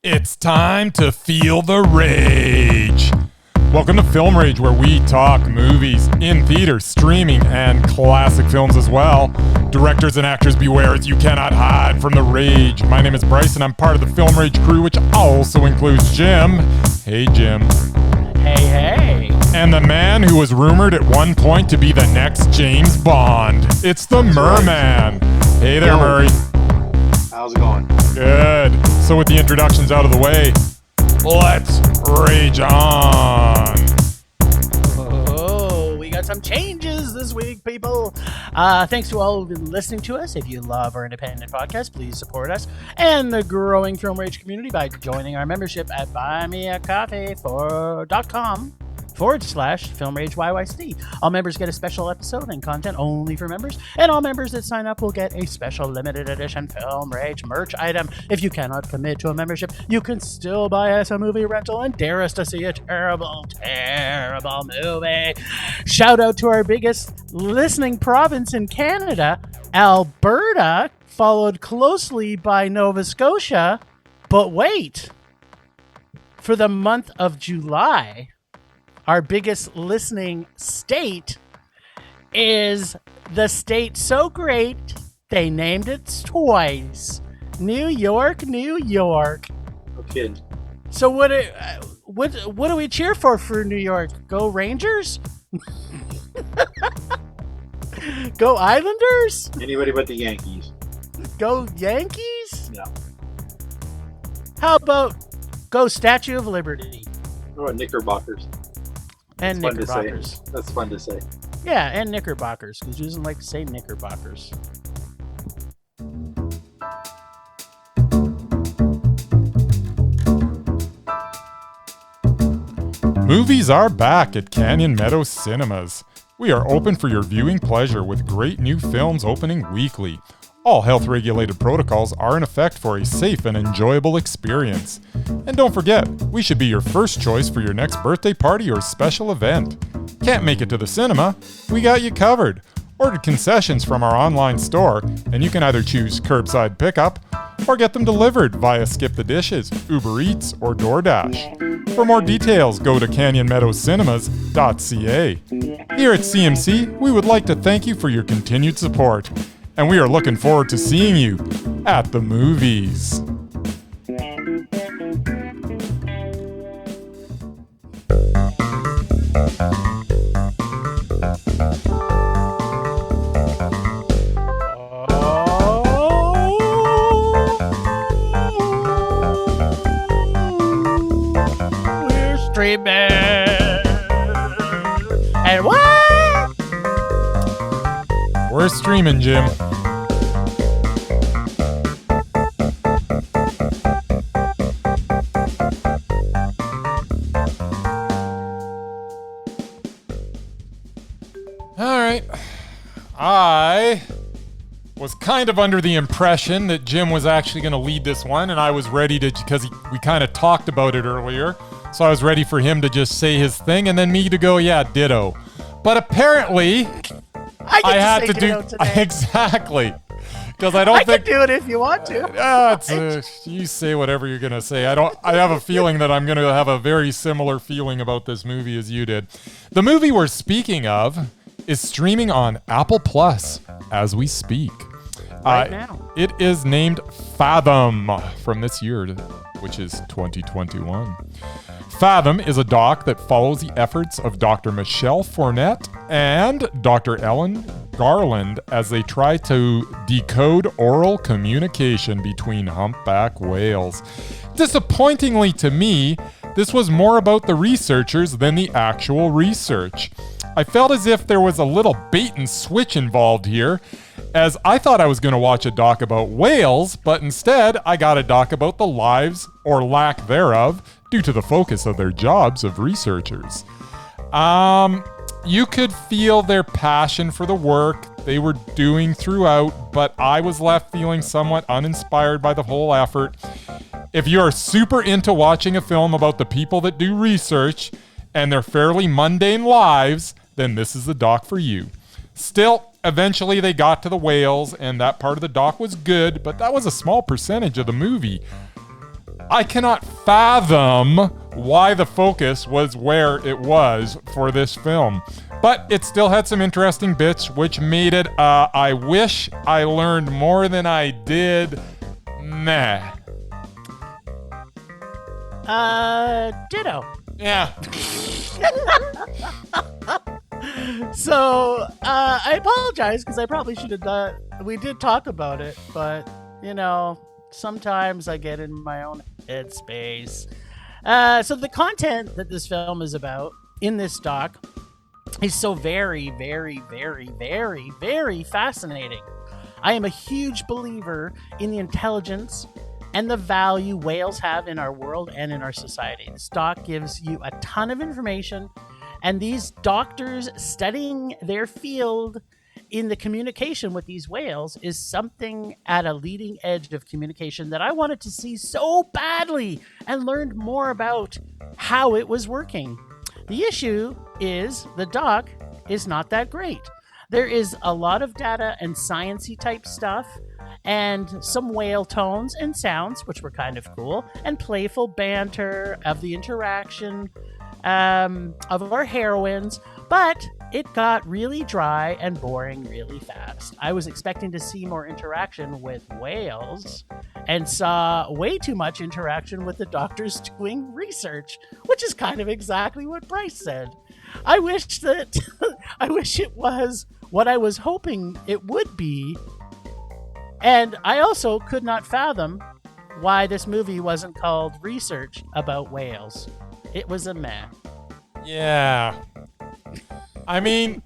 It's time to feel the rage. Welcome to Film Rage, where we talk movies in theaters, streaming, and classic films as well. Directors and actors beware, as you cannot hide from the rage. My name is Bryce, and I'm part of the Film Rage crew, which also includes Jim. Hey, Jim. Hey, hey. And the man who was rumored at one point to be the next James Bond. It's the Merman. Hey there, Murray. How's it going? Good. So with the introductions out of the way, let's rage on. Oh, we got some changes this week, people. Thanks to all who've been listening to us. If you love our independent podcast, please support us and the growing Film Rage community by joining our membership at buymeacoffee.com/Film Rage YYC. All members get a special episode and content only for members, and all members that sign up will get a special limited edition Film Rage merch item. If you cannot commit to a membership, you can still buy us a movie rental and dare us to see a terrible, terrible movie. Shout out to our biggest listening province in Canada, Alberta, followed closely by Nova Scotia. But wait, for the month of July, our biggest listening state is the state so great they named it twice. New York, New York. No kidding. So what do we cheer for New York? Go Rangers? Go Islanders? Anybody but the Yankees. Go Yankees? No. How about go Statue of Liberty? What about Knickerbockers? And That's Knickerbockers. fun to say. That's fun to say. Yeah, and Knickerbockers, because who doesn't like to say Knickerbockers? Movies are back at Canyon Meadows Cinemas. We are open for your viewing pleasure with great new films opening weekly. All health-regulated protocols are in effect for a safe and enjoyable experience. And don't forget, we should be your first choice for your next birthday party or special event. Can't make it to the cinema? We got you covered. Order concessions from our online store, and you can either choose curbside pickup or get them delivered via Skip the Dishes, Uber Eats, or DoorDash. For more details, go to canyonmeadowscinema.ca. Here at CMC, we would like to thank you for your continued support, and we are looking forward to seeing you at the movies. We're streaming. And what? We're streaming, Jim. Alright. I was kind of under the impression that Jim was actually going to lead this one, and I was ready to, because we kind of talked about it earlier, so I was ready for him to just say his thing, and then me to go, yeah, ditto. But apparently, I had to do exactly, because I don't think I can do it if you want to. You say whatever you're gonna say. I have a feeling that I'm gonna have a very similar feeling about this movie as you did. The movie we're speaking of is streaming on Apple Plus as we speak. Right now. It is named Fathom from this year, which is 2021. Fathom is a doc that follows the efforts of Dr. Michelle Fournette and Dr. Ellen Garland as they try to decode oral communication between humpback whales. Disappointingly to me, this was more about the researchers than the actual research. I felt as if there was a little bait and switch involved here, as I thought I was going to watch a doc about whales, but instead I got a doc about the lives, or lack thereof, due to the focus of their jobs of researchers. You could feel their passion for the work they were doing throughout, but I was left feeling somewhat uninspired by the whole effort. If you are super into watching a film about the people that do research and their fairly mundane lives, then this is the doc for you. Still, eventually they got to the whales, and that part of the doc was good, but that was a small percentage of the movie. I cannot fathom why the focus was where it was for this film. But it still had some interesting bits, which made it, I wish I learned more than I did. Meh. Ditto. Yeah. So, I apologize because I probably should have done. We did talk about it, but sometimes I get in my own headspace. So the content that this film is about in this doc is so very, very, very, very, very fascinating. I am a huge believer in the intelligence and the value whales have in our world and in our society. This doc gives you a ton of information, and these doctors studying their field in the communication with these whales is something at a leading edge of communication that I wanted to see so badly and learned more about how it was working. The issue is the doc is not that great. There is a lot of data and sciencey type stuff, and some whale tones and sounds, which were kind of cool, and playful banter of the interaction of our heroines, but it got really dry and boring really fast. I was expecting to see more interaction with whales and saw way too much interaction with the doctors doing research, which is kind of exactly what Bryce said. I wish it was what I was hoping it would be. And I also could not fathom why this movie wasn't called Research About Whales. It was a meh. Yeah. I mean,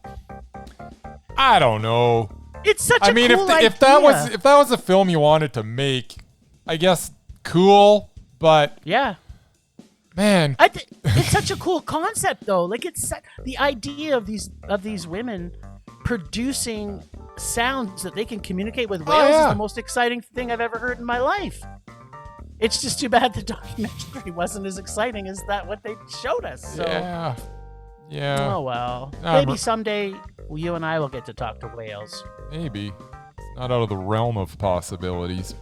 I don't know. It's such a cool idea. if that was a film you wanted to make, I guess cool, but yeah. Man, it's such a cool concept though. Like it's the idea of these women producing sounds that they can communicate with whales is the most exciting thing I've ever heard in my life. It's just too bad the documentary wasn't as exciting as what they showed us. So. Yeah. Oh well. Maybe someday you and I will get to talk to whales. Maybe. It's not out of the realm of possibilities.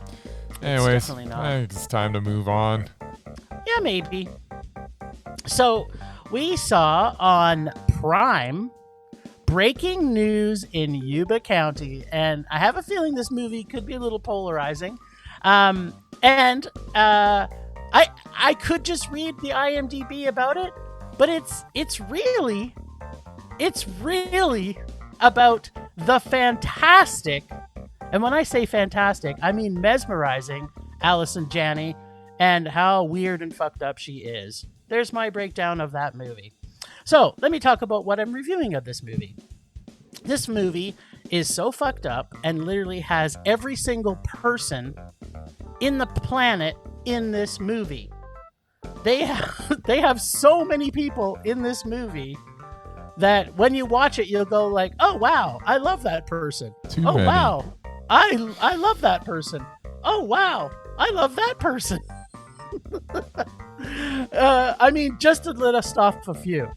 Anyways, definitely not. I think it's time to move on. Yeah, maybe. So we saw on Prime breaking news in Yuba County, and I have a feeling this movie could be a little polarizing. I could just read the IMDb about it, but it's really about the fantastic, and when I say fantastic, I mean mesmerizing Allison Janney and how weird and fucked up she is. There's my breakdown of that movie. So let me talk about what I'm reviewing of this movie. This movie is so fucked up and literally has every single person in the planet in this movie. They have so many people in this movie that when you watch it, you'll go like, oh, wow, I love that person. Too many. Wow, I love that person. Oh, wow, I love that person. I mean, just to let us off a few.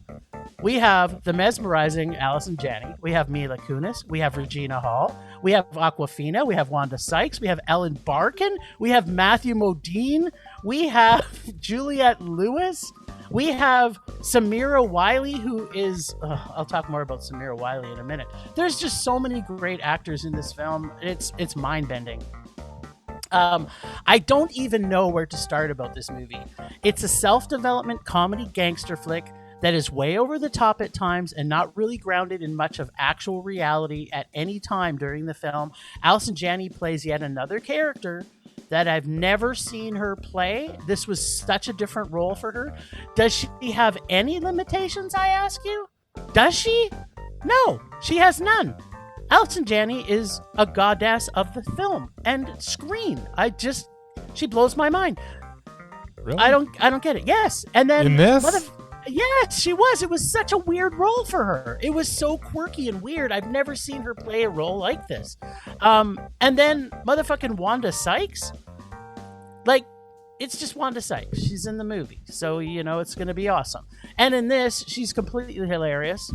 We have the mesmerizing Allison Janney. We have Mila Kunis. We have Regina Hall. We have Awkwafina. We have Wanda Sykes. We have Ellen Barkin. We have Matthew Modine. We have Juliette Lewis. We have Samira Wiley, who is... I'll talk more about Samira Wiley in a minute. There's just so many great actors in this film. It's mind-bending. I don't even know where to start about this movie. It's a self-development comedy gangster flick that is way over the top at times and not really grounded in much of actual reality at any time during the film. Allison Janney plays yet another character that I've never seen her play. This was such a different role for her. Does she have any limitations, I ask you? Does she? No, she has none. Allison Janney is a goddess of the film and screen. She blows my mind. Really? I don't get it. Yes. And then in this? Yes, she was. It was such a weird role for her. It was so quirky and weird. I've never seen her play a role like this. And then motherfucking Wanda Sykes. Like, it's just Wanda Sykes. She's in the movie. So, it's going to be awesome. And in this, she's completely hilarious.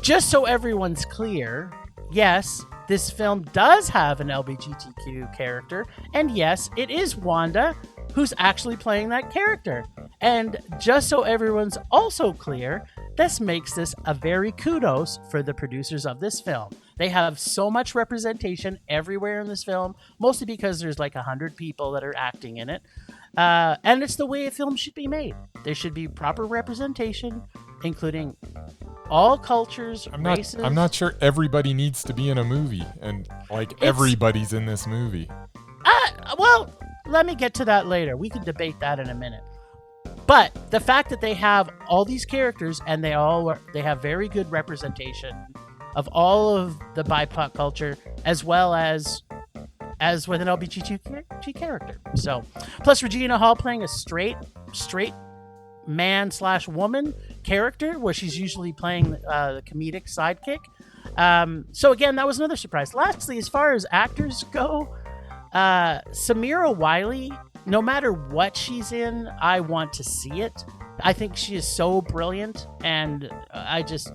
Just so everyone's clear, yes, this film does have an LGBTQ character, and yes, it is Wanda who's actually playing that character. And just so everyone's also clear, this makes this a very kudos for the producers of this film. They have so much representation everywhere in this film, mostly because there's like 100 people that are acting in it. And it's the way a film should be made. There should be proper representation, including all cultures, races. I'm not sure everybody needs to be in a movie, and everybody's in this movie. Well, let me get to that later. We can debate that in a minute. But the fact that they have all these characters and they have very good representation of all of the BIPOC culture, as well as with an LGBTQ character. So, plus Regina Hall playing a straight man/woman character, where she's usually playing the comedic sidekick. So again, that was another surprise. Lastly, as far as actors go, Samira Wiley, no matter what she's in, I want to see it. I think she is so brilliant, and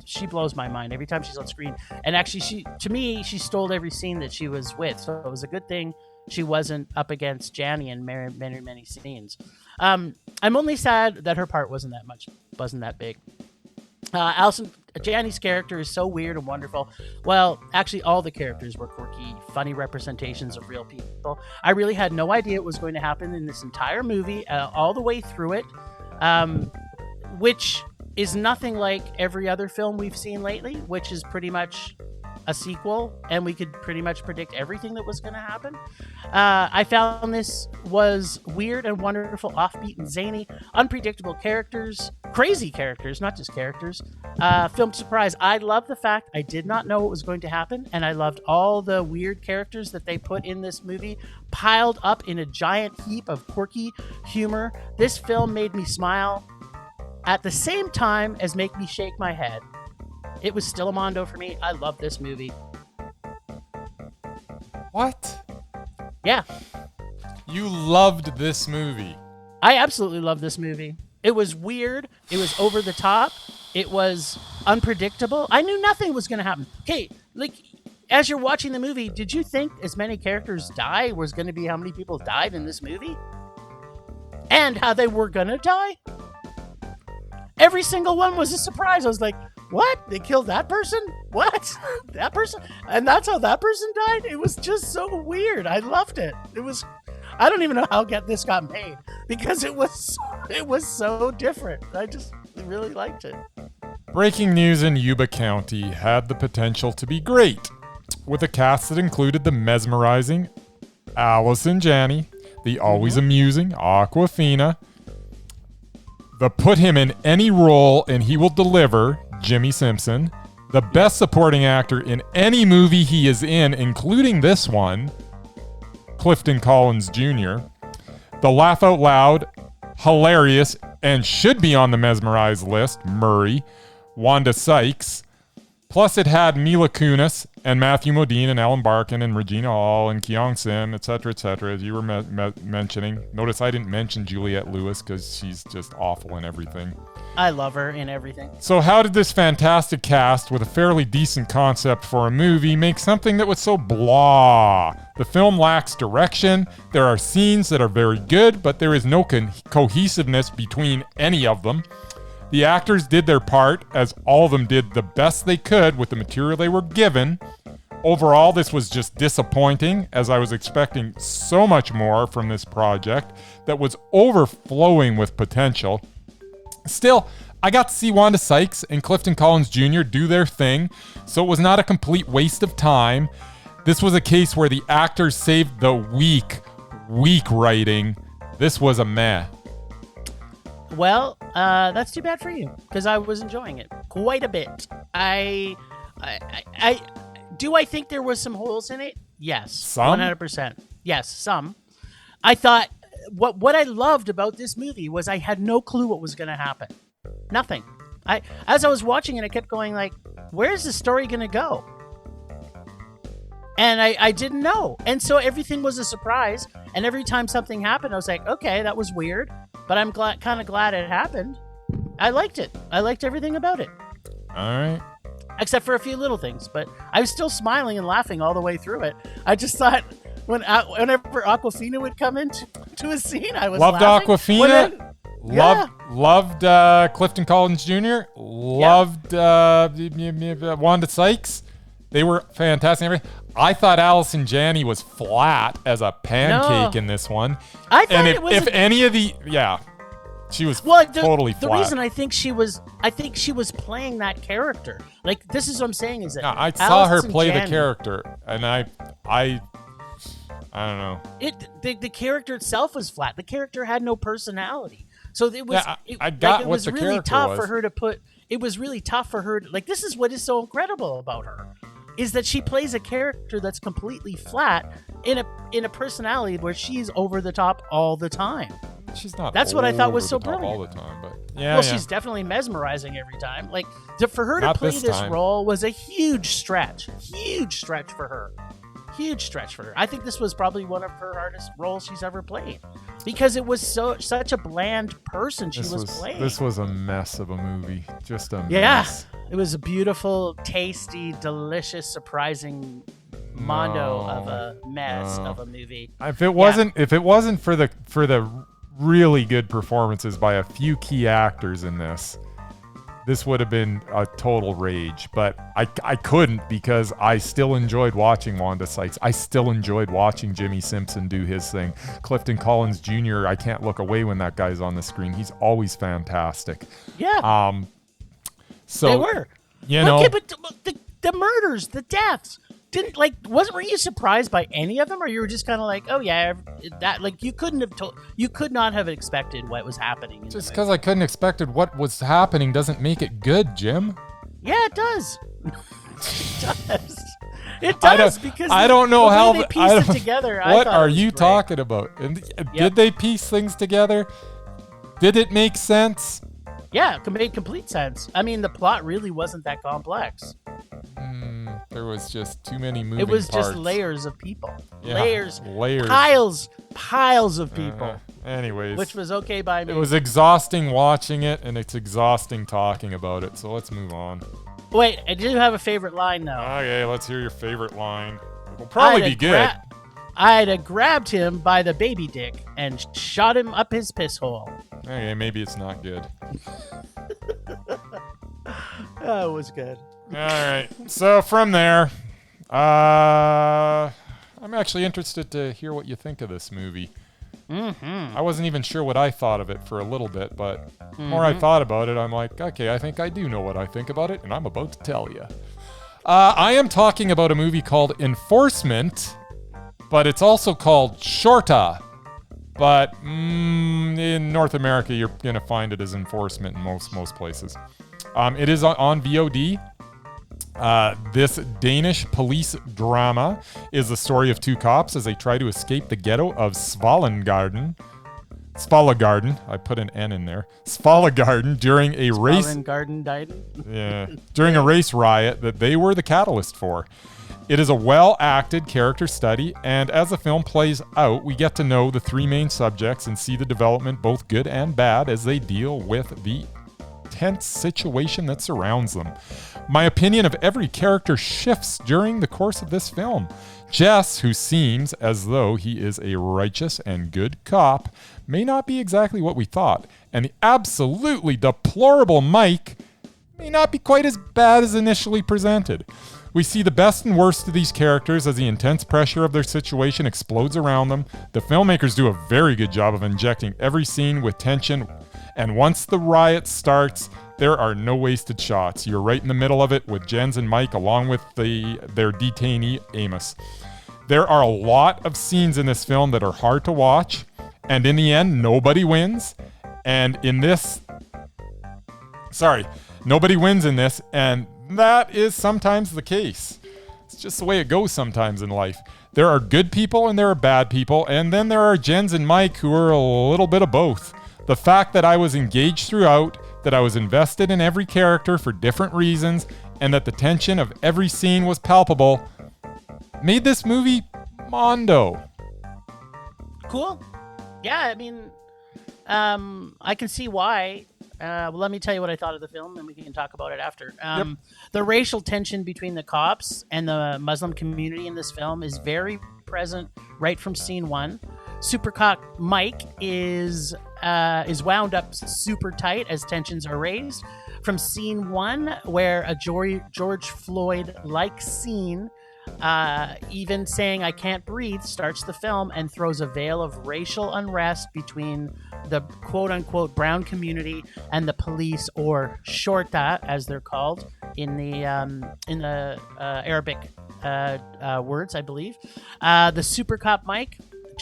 she blows my mind every time she's on screen. And actually, to me, she stole every scene that she was with, so it was a good thing she wasn't up against Janney in many scenes. I'm only sad that her part wasn't that big. Allison, Janney's character is so weird and wonderful. Well, actually, all the characters were quirky, funny representations of real people. I really had no idea it was going to happen in this entire movie, all the way through it, which is nothing like every other film we've seen lately, which is pretty much a sequel, and we could pretty much predict everything that was going to happen. I found this was weird and wonderful, offbeat and zany, unpredictable characters, crazy characters, not just characters. Film surprise. I love the fact I did not know what was going to happen, and I loved all the weird characters that they put in this movie, piled up in a giant heap of quirky humor. This film made me smile at the same time as make me shake my head. It was still a mondo for me. I love this movie. What? Yeah. You loved this movie. I absolutely love this movie. It was weird. It was over the top. It was unpredictable. I knew nothing was going to happen. Okay, as you're watching the movie, did you think as many characters die was going to be how many people died in this movie? And how they were going to die? Every single one was a surprise. I was like, what? They killed that person? What? That person? And that's how that person died? It was just so weird. I loved it. I don't even know how this got made, because it was so different. I just really liked it. Breaking news in Yuba County had the potential to be great, with a cast that included the mesmerizing Allison Janney, the always amusing Awkwafina, the put him in any role and he will deliver Jimmy Simpson, the best supporting actor in any movie he is in, including this one, Clifton Collins Jr., the laugh out loud, hilarious, and should be on the mesmerized list, Murray, Wanda Sykes. Plus it had Mila Kunis and Matthew Modine and Alan Barkin and Regina Hall and Keong Sim, etc., as you were mentioning. Notice I didn't mention Juliette Lewis because she's just awful in everything. I love her in everything. So how did this fantastic cast with a fairly decent concept for a movie make something that was so blah? The film lacks direction. There are scenes that are very good, but there is no cohesiveness between any of them. The actors did their part, as all of them did the best they could with the material they were given. Overall, this was just disappointing, as I was expecting so much more from this project that was overflowing with potential. Still, I got to see Wanda Sykes and Clifton Collins Jr. do their thing, so it was not a complete waste of time. This was a case where the actors saved the weak writing. This was a meh. Well, that's too bad for you, because I was enjoying it quite a bit. Do I think there was some holes in it? Yes. Some? 100%. Yes, some. I thought what I loved about this movie was I had no clue what was going to happen. Nothing. As I was watching it, I kept going like, where's the story going to go? And I didn't know. And so everything was a surprise. And every time something happened, I was like, okay, that was weird, but I'm kind of glad it happened. I liked it. I liked everything about it. All right. except for a few little things. But I was still smiling and laughing all the way through it. I just thought whenever Awkwafina would come into a scene, I was loved laughing. Awkwafina. Loved Clifton Collins Jr. Loved Wanda Sykes. They were fantastic. I thought Allison Janney was flat as a pancake in this one. I thought she was totally flat. The reason I think she was playing that character. Like, this is what I'm saying is that I saw her play the character, and I don't know. The character itself was flat. The character had no personality. So it was. It was really tough for her to put. It was really tough for her. Like, this is what is so incredible about her, is that she plays a character that's completely flat in a personality where she's over the top all the time. She's not. That's what I thought was so brilliant all the time, but she's definitely mesmerizing every time. Like, for her to play this role was a huge stretch. Huge stretch for her. I think this was probably one of her hardest roles she's ever played, because it was such a bland person she was playing. This was a mess of a movie. Just a mess. It was a beautiful, tasty, delicious, surprising mondo of a mess of a movie. If it wasn't for the really good performances by a few key actors in this would have been a total rage. But I couldn't, because I still enjoyed watching Wanda Sykes. I still enjoyed watching Jimmy Simpson do his thing. Clifton Collins Jr., I can't look away when that guy's on the screen. He's always fantastic. Yeah. So they were. But the murders, the deaths, were you surprised by any of them, or you were just kind of like, oh yeah, that, like, you could not have expected what was happening. Just because I couldn't expected what was happening doesn't make it good, Jim. Yeah, it does. It does. Because I don't know how they pieced it together. What are you talking about? And did they piece things together? Did it make sense? Yeah, it made complete sense. I mean, the plot really wasn't that complex. There was just too many moving parts. It was just layers of people. Yeah, layers. Piles of people. Anyways. Which was okay by me. It was exhausting watching it, and it's exhausting talking about it, so let's move on. Wait, I do have a favorite line, though. Okay, let's hear your favorite line. It'll probably be good. I'd have grabbed him by the baby dick and shot him up his piss hole. Okay, maybe it's not good. That was good. All right. So from there, I'm actually interested to hear what you think of this movie. I wasn't even sure what I thought of it for a little bit, but the more I thought about it, I'm like, okay, I think I do know what I think about it, and I'm about to tell you. I am talking about a movie called Enforcement, but it's also called Shorta. But in North America, you're going to find it as Enforcement in most places. It is on VOD. This Danish police drama is the story of two cops as they try to escape the ghetto of Svalgarden. I put an N in there. Svalgarden during a race. During a race riot that they were the catalyst for. It is a well-acted character study, and as the film plays out, we get to know the three main subjects and see the development, both good and bad, as they deal with the tense situation that surrounds them. My opinion of every character shifts during the course of this film. Jess, who seems as though he is a righteous and good cop, may not be exactly what we thought, and the absolutely deplorable Mike may not be quite as bad as initially presented. We see the best and worst of these characters as the intense pressure of their situation explodes around them. The filmmakers do a very good job of injecting every scene with tension, and once the riot starts, there are no wasted shots. You're right in the middle of it with Jens and Mike along with their detainee, Amos. There are a lot of scenes in this film that are hard to watch, and in the end, nobody wins. Nobody wins in this, and that is sometimes the case. It's just the way it goes sometimes in life. There are good people and there are bad people, and then there are Jens and Mike who are a little bit of both. The fact that I was engaged throughout, that I was invested in every character for different reasons, and that the tension of every scene was palpable, made this movie mondo. Cool. Yeah, I mean, I can see why. Well, let me tell you what I thought of the film, and we can talk about it after. The racial tension between the cops and the Muslim community in this film is very present right from scene one. Super cop Mike is wound up super tight as tensions are raised. From scene one, where a George Floyd-like scene, even saying "I can't breathe" starts the film and throws a veil of racial unrest between the quote-unquote brown community and the police, or Shorta as they're called in the Arabic words, I believe. The super cop Mike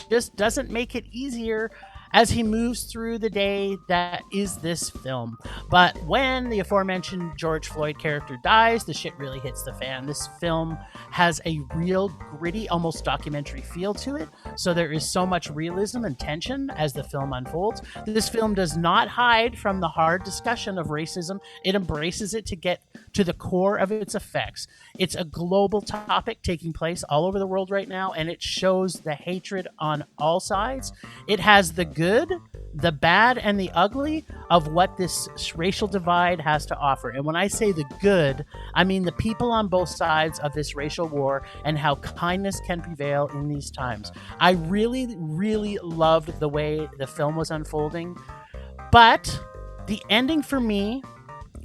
just doesn't make it easier as he moves through the day that is this film. But when the aforementioned George Floyd character dies, the shit really hits the fan. This film has a real gritty, almost documentary feel to it, so there is so much realism and tension as the film unfolds. This film does not hide from the hard discussion of racism. It embraces it to get to the core of its effects. It's a global topic taking place all over the world right now, and it shows the hatred on all sides. It has the good, the bad, and the ugly of what this racial divide has to offer. And when I say the good, I mean the people on both sides of this racial war and how kindness can prevail in these times. I really, really loved the way the film was unfolding, but the ending for me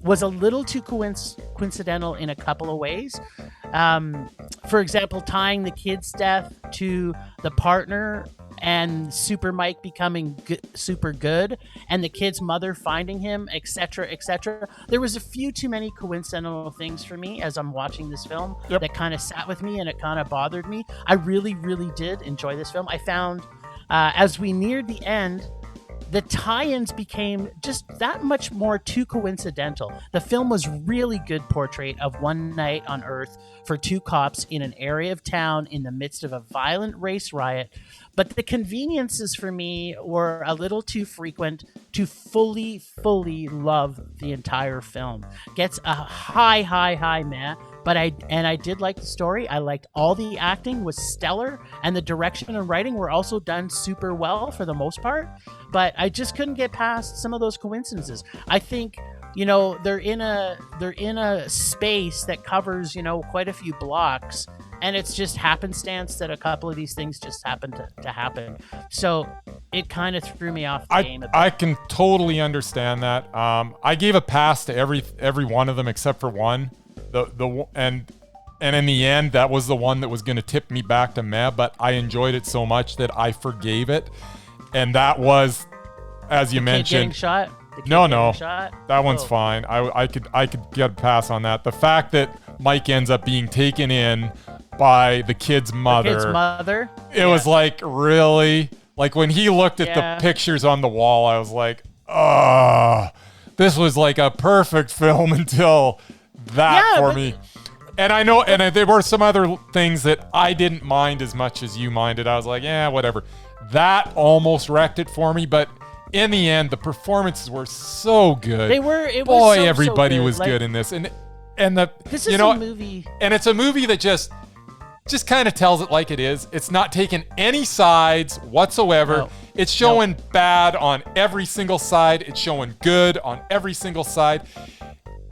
was a little too coincidental in a couple of ways. For example, tying the kid's death to the partner and Super Mike becoming super good and the kid's mother finding him, etc., etc. There was a few too many coincidental things for me as I'm watching this film that kind of sat with me and it kind of bothered me. I really, really did enjoy this film. I found as we neared the end, the tie-ins became just that much more too coincidental. The film was really good portrait of one night on Earth for two cops in an area of town in the midst of a violent race riot. But the conveniences for me were a little too frequent to fully love the entire film. Gets a high meh. But I did like the story. I liked all the acting was stellar, and the direction and writing were also done super well for the most part. But I just couldn't get past some of those coincidences. I think, they're in a space that covers, quite a few blocks, and it's just happenstance that a couple of these things just happen to happen. So it kind of threw me off the game a bit. I can totally understand that. I gave a pass to every one of them except for one. And in the end, that was the one that was going to tip me back to meh, but I enjoyed it so much that I forgave it. And that was, as you mentioned, shot? No, shot? That one's fine. I could get a pass on that. The fact that Mike ends up being taken in by the kid's mother. It was like, really? Like when he looked at the pictures on the wall, I was like, oh, this was like a perfect film until that for me. And I know, and there were some other things that I didn't mind as much as you minded. I was like, yeah, whatever. That almost wrecked it for me, but in the end, the performances were so good. They were. Everybody so was good in this, and this is a movie, and it's a movie that just kind of tells it like it is. It's not taking any sides whatsoever. No. It's showing bad on every single side. It's showing good on every single side.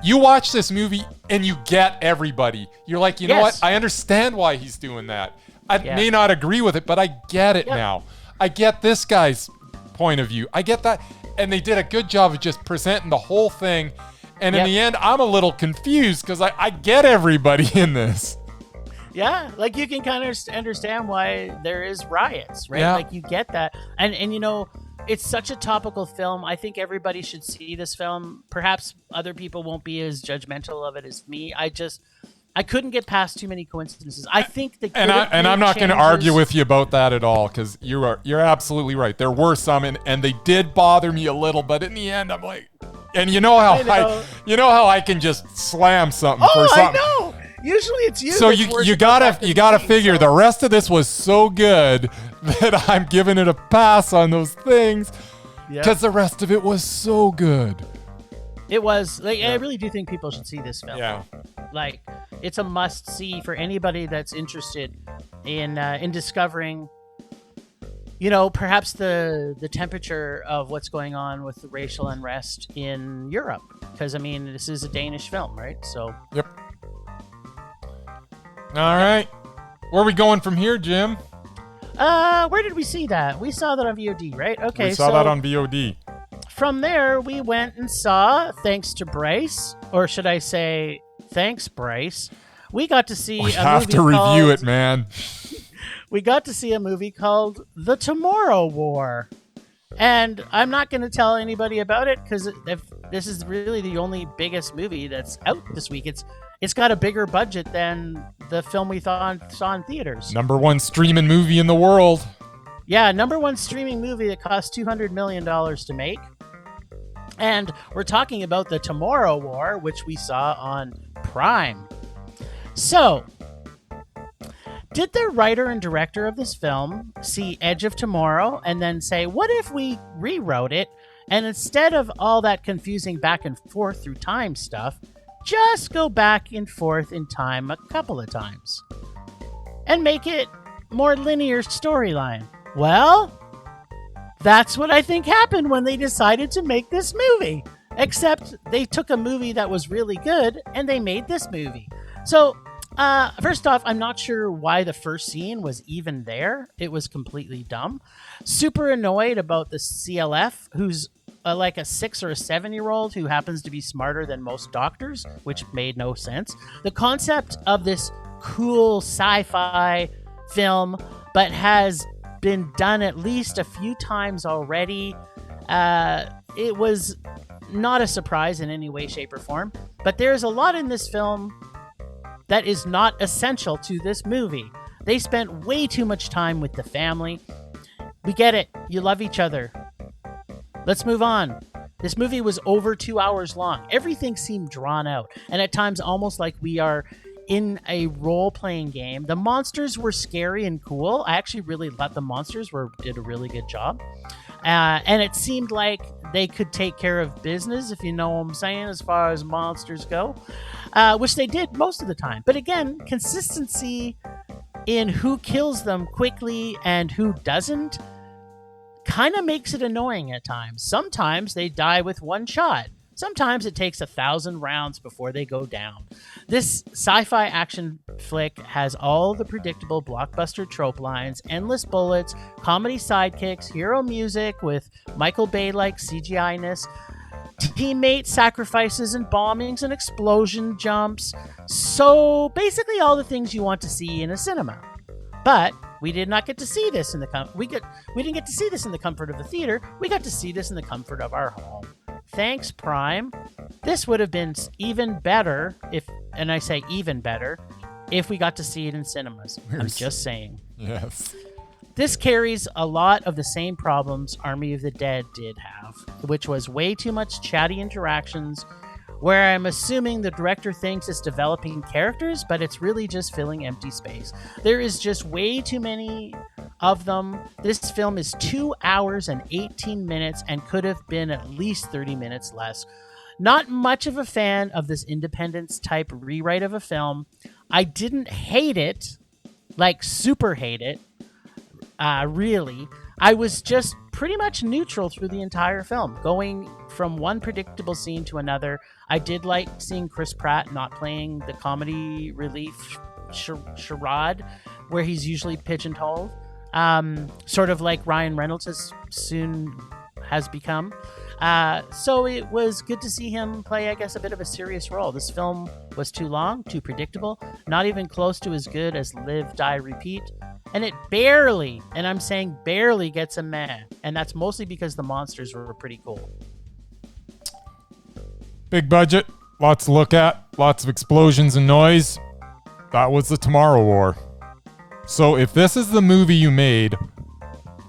You watch this movie and you get everybody. You're like, you know what? I understand why he's doing that. I may not agree with it, but I get it now. I get this guy's point of view. I get that. And they did a good job of just presenting the whole thing. And in the end, I'm a little confused because I get everybody in this. Yeah, like you can kind of understand why there is riots, right? Yeah. Like you get that. And it's such a topical film. I think everybody should see this film. Perhaps other people won't be as judgmental of it as me. I couldn't get past too many coincidences. I think the I'm not going to argue with you about that at all because you're absolutely right. There were some and they did bother me a little, but in the end, I'm like, and you know how I can just slam something for something. I know. Usually it's you. So you gotta figure the rest of this was so good that I'm giving it a pass on those things because the rest of it was so good. It was like I really do think people should see this film. Yeah, like it's a must see for anybody that's interested in discovering perhaps the temperature of what's going on with the racial unrest in Europe. Because, this is a Danish film, right? So. Yep. All right. Where are we going from here, Jim? Where did we see that? We saw that on VOD, right? Okay, we saw that on VOD. From there, we went and saw, thanks to Bryce, or should I say, thanks, Bryce, we got to see we have to review it, man. We got to see a movie called The Tomorrow War. And I'm not going to tell anybody about it because this is really the only biggest movie that's out this week. It's got a bigger budget than the film we saw in theaters. Number one streaming movie in the world. Yeah, number one streaming movie that cost $200 million to make. And we're talking about The Tomorrow War, which we saw on Prime. So, did the writer and director of this film see Edge of Tomorrow and then say, what if we rewrote it and instead of all that confusing back and forth through time stuff, just go back and forth in time a couple of times and make it more linear storyline? Well, that's what I think happened when they decided to make this movie. Except they took a movie that was really good and they made this movie. So, first off, I'm not sure why the first scene was even there. It was completely dumb. Super annoyed about the CLF, who's like a 6 or a 7-year-old who happens to be smarter than most doctors, which made no sense. The concept of this cool sci-fi film, but has been done at least a few times already. It was not a surprise in any way, shape, or form. But there's a lot in this film that is not essential to this movie. They spent way too much time with the family. We get it. You love each other. Let's move on. This movie was over 2 hours long. Everything seemed drawn out, and at times almost like we are in a role-playing game. The monsters were scary and cool. I actually really thought the monsters did a really good job. And it seemed like they could take care of business, if you know what I'm saying, as far as monsters go, which they did most of the time. But again, consistency in who kills them quickly and who doesn't kind of makes it annoying at times. Sometimes they die with one shot. Sometimes it takes 1,000 rounds before they go down. This sci-fi action flick has all the predictable blockbuster trope lines, endless bullets, comedy sidekicks, hero music with Michael Bay-like CGI-ness, teammate sacrifices and bombings and explosion jumps. So basically all the things you want to see in a cinema. But we did not get to see this in the we didn't get to see this in the comfort of the theater. We got to see this in the comfort of our home. Thanks, Prime. This would have been even better and I say even better, if we got to see it in cinemas. I'm just saying. Yes. This carries a lot of the same problems Army of the Dead did have, which was way too much chatty interactions, where I'm assuming the director thinks it's developing characters, but it's really just filling empty space. There is just way too many of them. This film is 2 hours and 18 minutes and could have been at least 30 minutes less. Not much of a fan of this Independence type rewrite of a film. I didn't hate it, like super hate it, really. I was just pretty much neutral through the entire film, going from one predictable scene to another. I did like seeing Chris Pratt not playing the comedy relief charade, where he's usually pigeonholed, sort of like Ryan Reynolds has become. So it was good to see him play, I guess, a bit of a serious role. This film was too long, too predictable, not even close to as good as Live, Die, Repeat. And it barely, and I'm saying barely, gets a meh. And that's mostly because the monsters were pretty cool. Big budget, lots to look at, lots of explosions and noise. That was The Tomorrow War. So if this is the movie you made,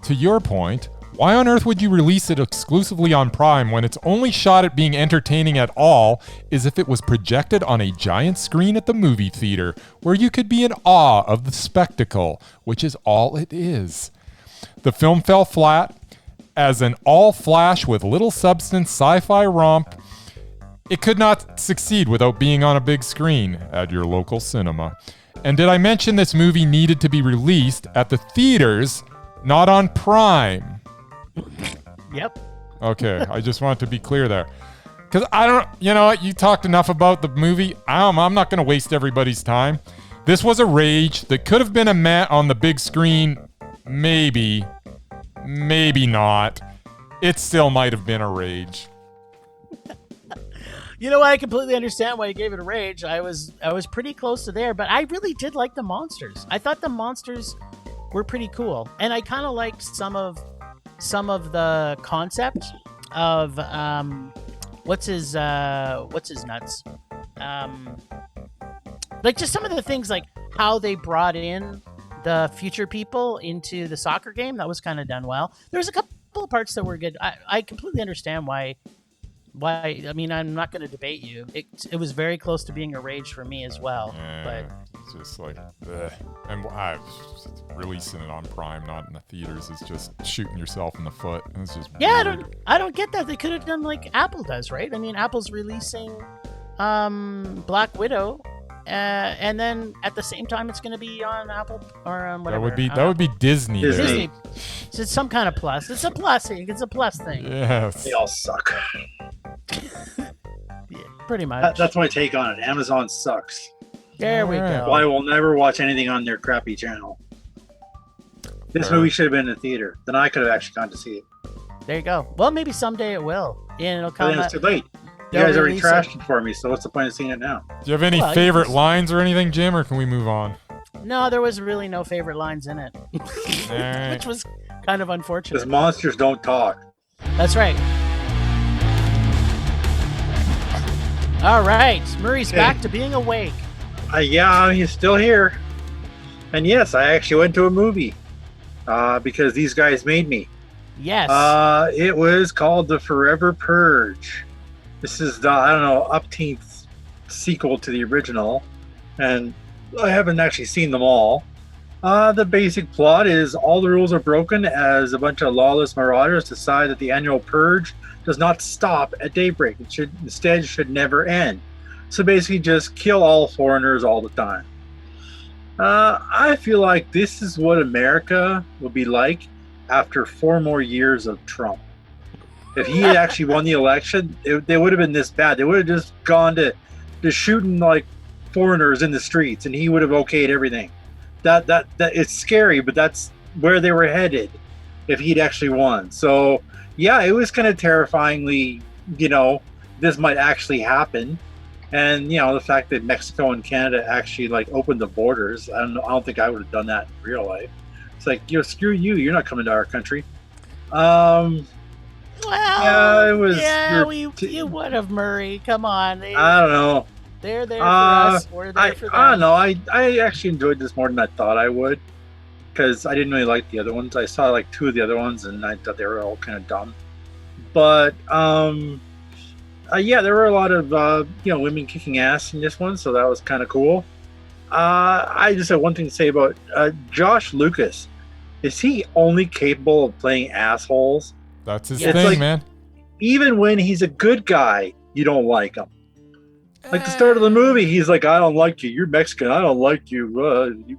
to your point, why on earth would you release it exclusively on Prime when its only shot at being entertaining at all is if it was projected on a giant screen at the movie theater, where you could be in awe of the spectacle, which is all it is? The film fell flat as an all-flash with little substance sci-fi romp. It could not succeed without being on a big screen at your local cinema. And did I mention this movie needed to be released at the theaters, Not on Prime. Yep. Okay, I just want to be clear there. Because I don't, you know what, you talked enough about the movie. I'm not going to waste everybody's time. This was a rage that could have been a meh on the big screen. Maybe not. It still might have been a rage. You know what? I completely understand why you gave it a rage. I was pretty close to there, but I really did like the monsters. I thought the monsters were pretty cool, and I kind of liked some of the concept of what's his nuts, like just some of the things like how they brought in the future people into the soccer game. That was kind of done well. There was a couple of parts that were good. I completely understand why. I mean, I'm not going to debate you. It was very close to being a rage for me as well. But it's just like, ugh. And releasing it on Prime, not in the theaters, is just shooting yourself in the foot. It's just weird. I don't get that. They could have done like Apple does, right? I mean, Apple's releasing Black Widow, and then at the same time, it's going to be on Apple or whatever. That would be Disney. Disney. So it's some kind of plus. It's a plus thing. It's a plus thing. Yes. They all suck. Yeah, pretty much. That's my take on it. Amazon sucks. There we go. Well, I will never watch anything on their crappy channel. This movie should have been in the theater. Then I could have actually gone to see it. There you go. Well, maybe someday it will. And it'll But come then it's too late. You they'll guys already release trashed it for me, so what's the point of seeing it now? Do you have any favorite lines or anything, Jim, or can we move on? No, there was really no favorite lines in it, Alright. which was kind of unfortunate. Because monsters don't talk. That's right. All right, Murray's back to being awake. Yeah, he's still here. And yes, I actually went to a movie because these guys made me. Yes. It was called The Forever Purge. This is the, I don't know, upteenth sequel to the original. And I haven't actually seen them all. The basic plot is all the rules are broken as a bunch of lawless marauders decide that the annual purge does not stop at daybreak. It should never end. So basically just kill all foreigners all the time. I feel like this is what America will be like after 4 more years of Trump. If he had actually won the election, they would have been this bad. They would have just gone to shooting like foreigners in the streets, and he would have okayed everything. That it's scary, but that's where they were headed if he'd actually won. So yeah, it was kind of terrifyingly, this might actually happen. And the fact that Mexico and Canada actually like opened the borders, I don't think I would have done that in real life. It's like, screw you, you're not coming to our country. Well, yeah, it was. Yeah, you would have, Murray. Come on. I don't know. They're there for us. We're there for them. I don't know. I actually enjoyed this more than I thought I would, because I didn't really like the other ones. I saw like 2 of the other ones, and I thought they were all kind of dumb. But yeah, there were a lot of women kicking ass in this one, so that was kind of cool. I just have one thing to say about Josh Lucas. Is he only capable of playing assholes? That's his thing, man. Even when he's a good guy, you don't like him. Like the start of the movie, he's like, "I don't like you. You're Mexican. I don't like you.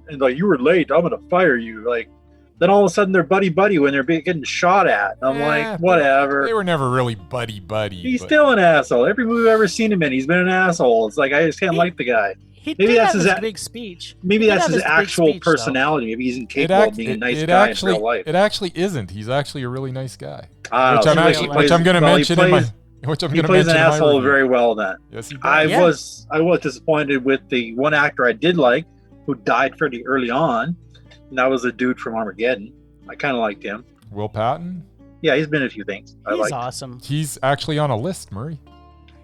And like you were late. I'm gonna fire you." Like, then all of a sudden they're buddy when they're getting shot at. And I'm like, whatever. They were never really buddy. He's still an asshole. Every movie I've ever seen him in, he's been an asshole. It's like I just can't like the guy. Maybe that's his big speech. Maybe that's his actual personality. Maybe he's incapable of being a nice guy in real life. It actually isn't. He's actually a really nice guy. Which I'm going to mention in my. He plays an asshole very well. Then yes, he does. I was disappointed with the one actor I did like, who died pretty early on, and that was the dude from Armageddon. I kind of liked him. Will Patton. Yeah, he's been in a few things. He's awesome. He's actually on a list, Murray.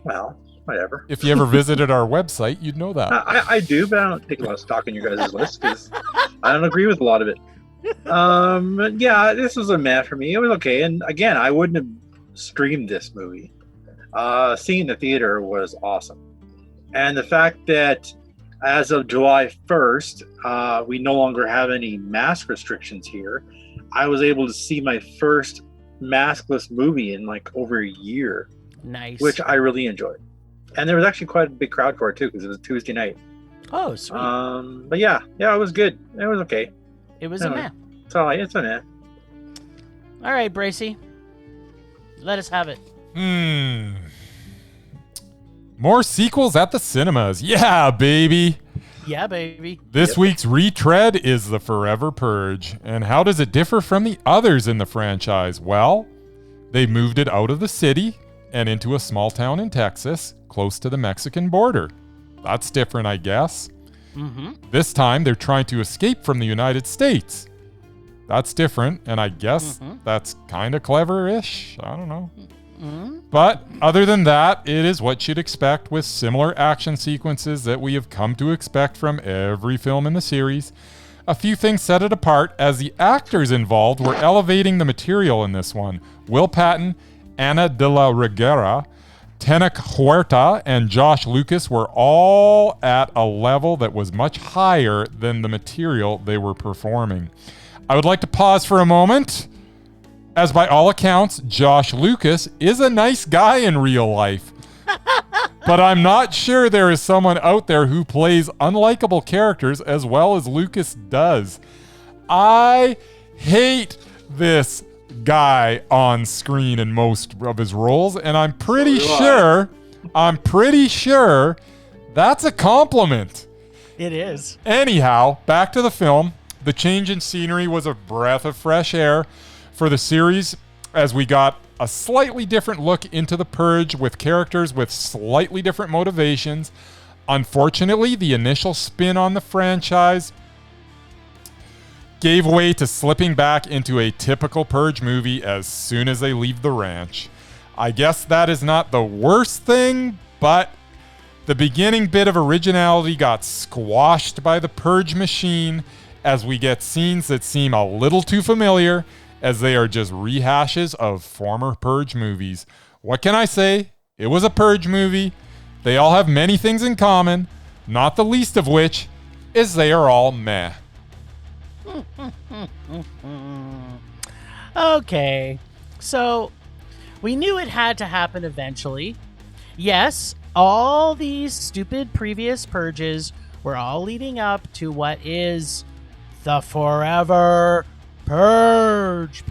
Well, whatever. If you ever visited our website, you'd know that. I do, but I don't take a lot of stock in your guys' list because I don't agree with a lot of it. Yeah, this was a meh for me. It was okay, and again, I wouldn't have streamed this movie. Seeing in the theater was awesome. And the fact that as of July 1st, we no longer have any mask restrictions here, I was able to see my first maskless movie in like over a year. Nice. Which I really enjoyed. And there was actually quite a big crowd for it too, because it was a Tuesday night. Oh, sweet. But yeah, it was good. It was okay. It was a meh. It's a meh. All right, Bracey. Let us have it. More sequels at the cinemas. Yeah, baby. Yeah, baby. This week's retread is The Forever Purge. And how does it differ from the others in the franchise? Well, they moved it out of the city and into a small town in Texas, close to the Mexican border. That's different, I guess. This time, they're trying to escape from the United States. That's different, and I guess that's kind of clever-ish. I don't know. But other than that, it is what you'd expect with similar action sequences that we have come to expect from every film in the series. A few things set it apart, as the actors involved were elevating the material in this one. Will Patton, Ana de la Reguera, Tenoch Huerta, and Josh Lucas were all at a level that was much higher than the material they were performing. I would like to pause for a moment, as by all accounts, Josh Lucas is a nice guy in real life. But I'm not sure there is someone out there who plays unlikable characters as well as Lucas does. I hate this guy on screen in most of his roles, and I'm pretty sure that's a compliment. It is. Anyhow, back to the film. The change in scenery was a breath of fresh air for the series, as we got a slightly different look into the Purge with characters with slightly different motivations. Unfortunately, the initial spin on the franchise gave way to slipping back into a typical Purge movie as soon as they leave the ranch. I guess that is not the worst thing, but the beginning bit of originality got squashed by the Purge machine, as we get scenes that seem a little too familiar, as they are just rehashes of former Purge movies. What can I say? It was a Purge movie. They all have many things in common, not the least of which is they are all meh. Okay, so we knew it had to happen eventually. Yes, all these stupid previous purges were all leading up to what is the Forever Purge.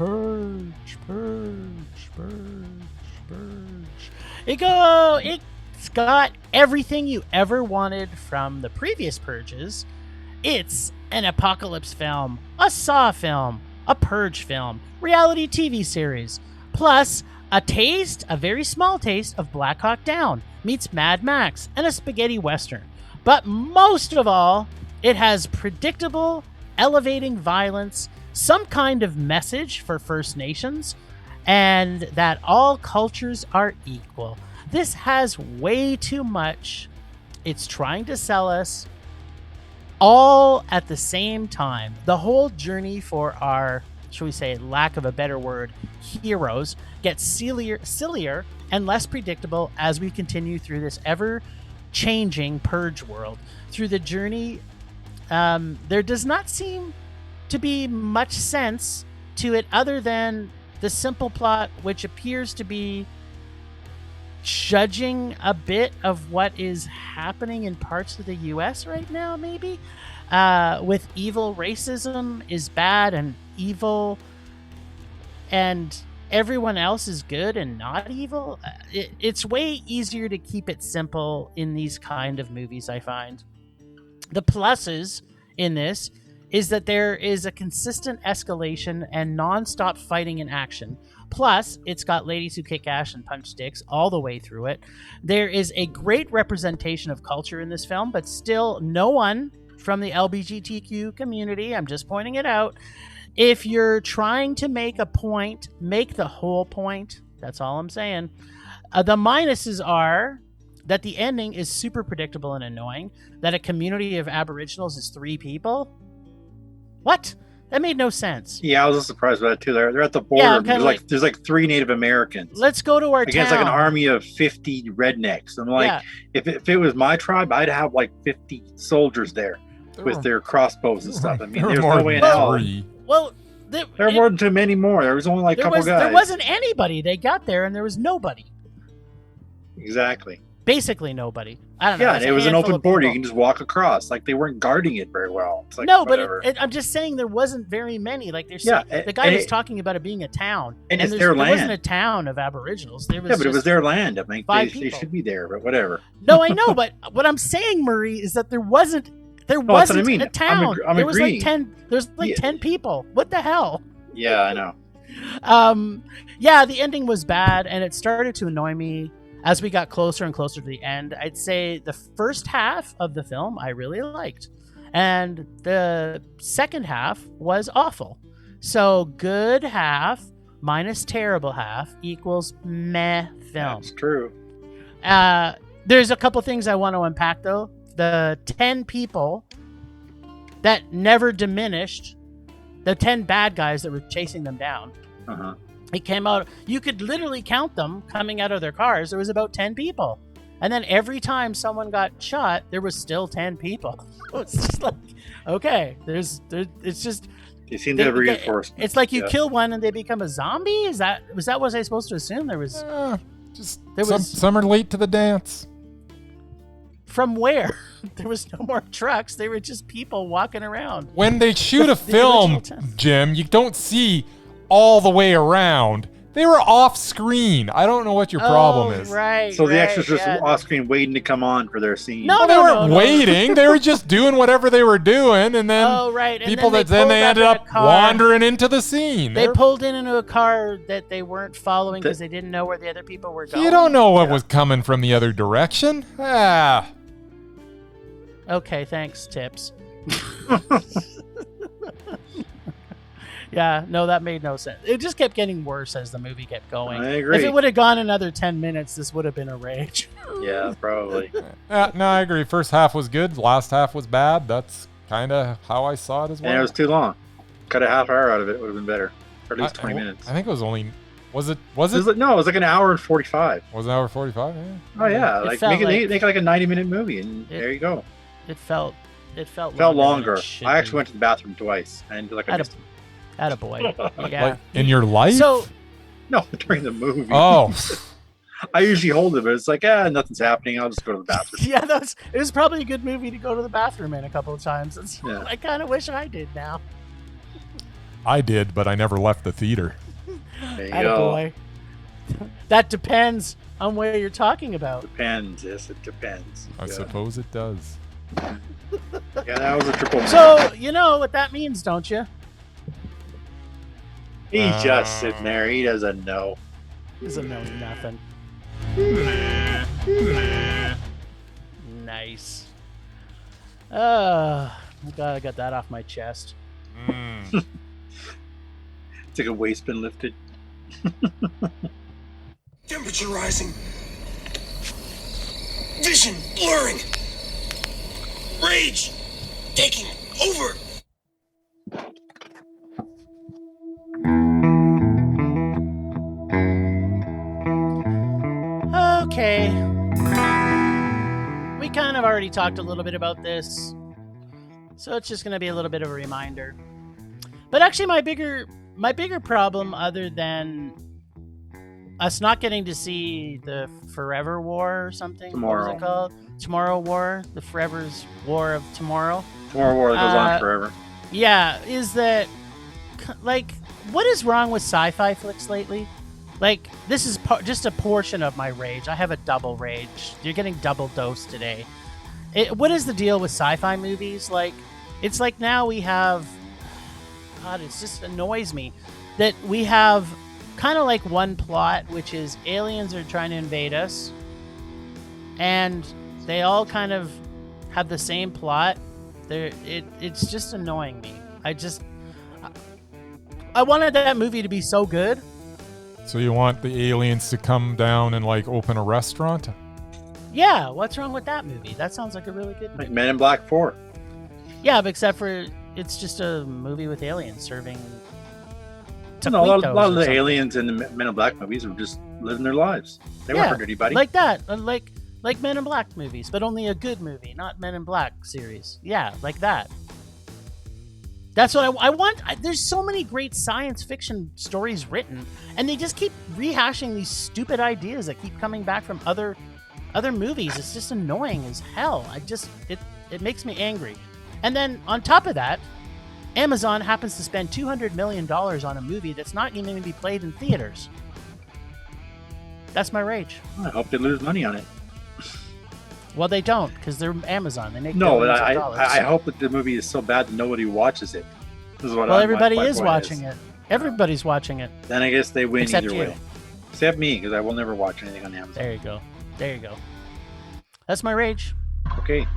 It's got everything you ever wanted from the previous purges. It's an apocalypse film, a Saw film, a Purge film, reality TV series, plus a very small taste of Black Hawk Down meets Mad Max and a spaghetti western. But most of all, it has predictable, elevating violence, some kind of message for First Nations, and that all cultures are equal. This has way too much. It's trying to sell us all at the same time. The whole journey for our, shall we say, lack of a better word, heroes gets sillier and less predictable as we continue through this ever-changing Purge world. Through the journey, there does not seem to be much sense to it other than the simple plot, which appears to be judging a bit of what is happening in parts of the U.S. right now, maybe, with evil racism is bad and evil, and everyone else is good and not evil. It's way easier to keep it simple in these kind of movies, I find. The pluses in this is that there is a consistent escalation and non-stop fighting and action. Plus, it's got ladies who kick ass and punch sticks all the way through it. There is a great representation of culture in this film, but still no one from the LGBTQ community, I'm just pointing it out. If you're trying to make a point, make the whole point. That's all I'm saying. The minuses are that the ending is super predictable and annoying, that a community of Aboriginals is 3 people. What? That made no sense. Yeah, I was surprised by that too. They're at the border. Yeah, there's like 3 Native Americans. Let's go to our against town. Like an army of 50 rednecks. I'm like, if it was my tribe, I'd have like 50 soldiers there with their crossbows and stuff. I mean, there's no way in hell. Well, there weren't too many more. There was only like a couple guys. There wasn't anybody. They got there and there was nobody. Exactly. Basically nobody. I don't know. Yeah, and it was an open border. You People. can just walk across. Like, they weren't guarding it very well. It's like, No, whatever. but I'm just saying there wasn't very many. Like they're Yeah, saying, the guy was talking about it being a town, and it's there their wasn't land. a town of Aboriginals. There was Yeah, but it was just their land. I mean, five they people. should be there, but whatever. No, I know, but what I'm saying, Marie, is that there wasn't that's what I mean. a town. I'm there was agreeing. like 10. There's like 10 people. What the hell? Yeah, I know. Yeah, the ending was bad, and it started to annoy me as we got closer and closer to the end. I'd say the first half of the film I really liked, and the second half was awful. So good half minus terrible half equals meh film. That's true. There's a couple things I want to unpack, though. The 10 people that never diminished the 10 bad guys that were chasing them down. Uh-huh. It came out, you could literally count them coming out of their cars. There was about 10 people. And then every time someone got shot, there was still 10 people. It's just like, okay, it's just... They seem to have reinforcements. It's like you kill one and they become a zombie? Was that what I was supposed to assume? Some are late to the dance. From where? There was no more trucks. They were just people walking around. When they shoot a film, Jim, you don't see all the way around. They were off screen. I don't know what your problem is. Right. So the extras just off screen waiting to come on for their scene. No, they weren't waiting. They were just doing whatever they were doing, and then they ended up wandering into the scene. They pulled into a car that they weren't following because they didn't know where the other people were going. You don't know what was coming from the other direction. Okay, thanks, Tips. Yeah, no, that made no sense. It just kept getting worse as the movie kept going. I agree. If it would have gone another 10 minutes, this would have been a rage. Yeah, probably. No, I agree. First half was good. Last half was bad. That's kind of how I saw it as well. And it was too long. Cut a half hour out of it would have been better. Or at least 20 minutes. I think it was only... Was it? No, it was like an hour and 45. Was it an hour 45? Yeah. Oh, yeah. Like make like a 90-minute movie, and there you go. It felt longer. I actually went to the bathroom twice. I didn't Attaboy. Yeah. Like in your life? No, during the movie. Oh. I usually hold it, but it's like, nothing's happening. I'll just go to the bathroom. Yeah, it was probably a good movie to go to the bathroom in a couple of times. I kind of wish I did now. I did, but I never left the theater. There you Attaboy. That depends on where you're talking about. Depends. Yes, it depends. I suppose it does. Yeah, that was a triple. So, you know what that means, don't you? He's just sitting there. He doesn't know. He doesn't know nothing. Nice. I'm glad I got that off my chest. It's like a waist been lifted. Temperature rising. Vision blurring. Rage taking over. Okay. We kind of already talked a little bit about this, so it's just going to be a little bit of a reminder. But actually, my bigger problem, other than us not getting to see the Forever War or something, Tomorrow. What was it called? Tomorrow War, the Forever's War of Tomorrow. Tomorrow War that goes on forever. Yeah, is that like what is wrong with sci-fi flicks lately? Like, this is just a portion of my rage. I have a double rage. You're getting double dose today. What is the deal with sci-fi movies? Like, it's like now we have... God, it just annoys me that we have kind of like one plot, which is aliens are trying to invade us. And they all kind of have the same plot. It's just annoying me. I wanted that movie to be so good. So you want the aliens to come down and like open a restaurant? Yeah, what's wrong with that movie? That sounds like a really good movie. Like Men in Black 4. Yeah, but except for it's just a movie with aliens serving No, a lot of the aliens in the Men in Black movies were just living their lives. They weren't hurting anybody. Like that. Like Men in Black movies, but only a good movie, not Men in Black series. Yeah, like that. That's what I want. There's so many great science fiction stories written, and they just keep rehashing these stupid ideas that keep coming back from other other movies. It's just annoying as hell. It makes me angry. And then on top of that, Amazon happens to spend $200 million on a movie that's not even going to be played in theaters. That's my rage. I hope they lose money on it. Well, they don't, because they're Amazon. They make No, but billions of dollars. I hope that the movie is so bad that nobody watches it. This is what everybody my is point watching it. Everybody's watching it. Then I guess they win Except either you. way. Except me, because I will never watch anything on Amazon. There you go. There you go. That's my rage. Okay.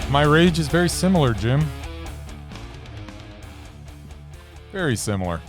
My rage is very similar, Jim. Very similar.